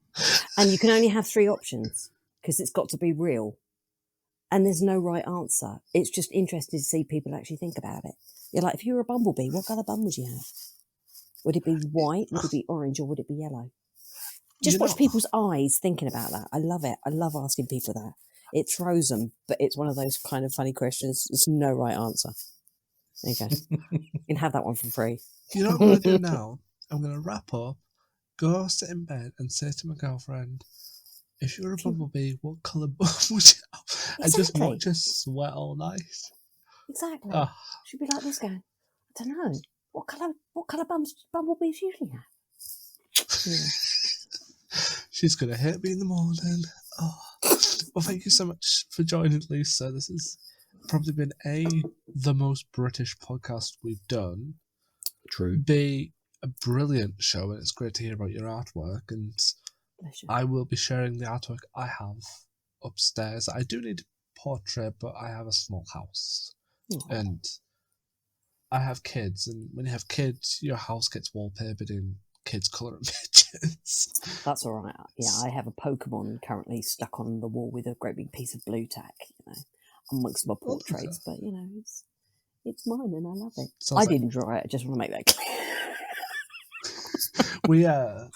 And you can only have 3 options because it's got to be real. And there's no right answer. It's just interesting to see people actually think about it. You're like, if you were a bumblebee, what colour bum would you have? Would it be white? Would it be orange? Or would it be yellow? Just watch people's eyes thinking about that. I love it. I love asking people that. It throws them, but it's one of those kind of funny questions. There's no right answer. There you go. You can have that one for free. You know what I'm going to do now? I'm going to wrap up, go sit in bed and say to my girlfriend, if you were a bumblebee, what colour bum would you have? Exactly. And just watch us sweat all night. Exactly. Should be like this going, I don't know. What colour bumblebees usually have? Yeah. She's going to hit me in the morning. Oh. Well, thank you so much for joining, Lisa. This has probably been the most British podcast we've done. True. B, a brilliant show, and it's great to hear about your artwork. And I will be sharing the artwork I have upstairs. I do need a portrait, but I have a small house. And I have kids, and when you have kids, your house gets wallpapered in kids' colouring pictures. That's all right. Yeah, I have a Pokemon currently stuck on the wall with a great big piece of blue tack, amongst my portraits. But, it's mine and I love it. I didn't draw it. I just want to make that clear.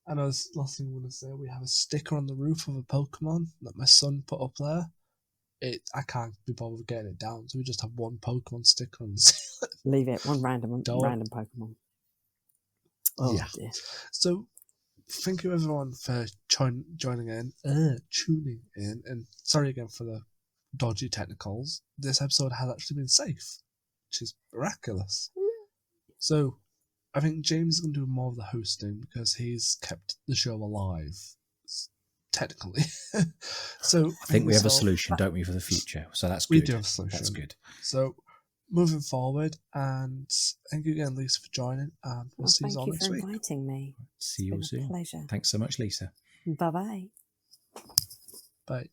And last thing I want to say, we have a sticker on the roof of a Pokemon that my son put up there. I can't be bothered getting it down, so we just have one Pokemon sticker on the ceiling. Leave it, one random Pokemon. Oh, yeah. Dear. So, thank you everyone for tuning in, and sorry again for the dodgy technicals. This episode has actually been safe, which is miraculous. So, I think James is going to do more of the hosting because he's kept the show alive. Technically. So I think we have a solution, don't we, for the future? So that's good. We do have a solution. That's good. So moving forward, and thank you again, Lisa, for joining, and we'll see you all next week. Thank you for inviting me. See you all soon. Pleasure. Thanks so much, Lisa. Bye-bye. Bye.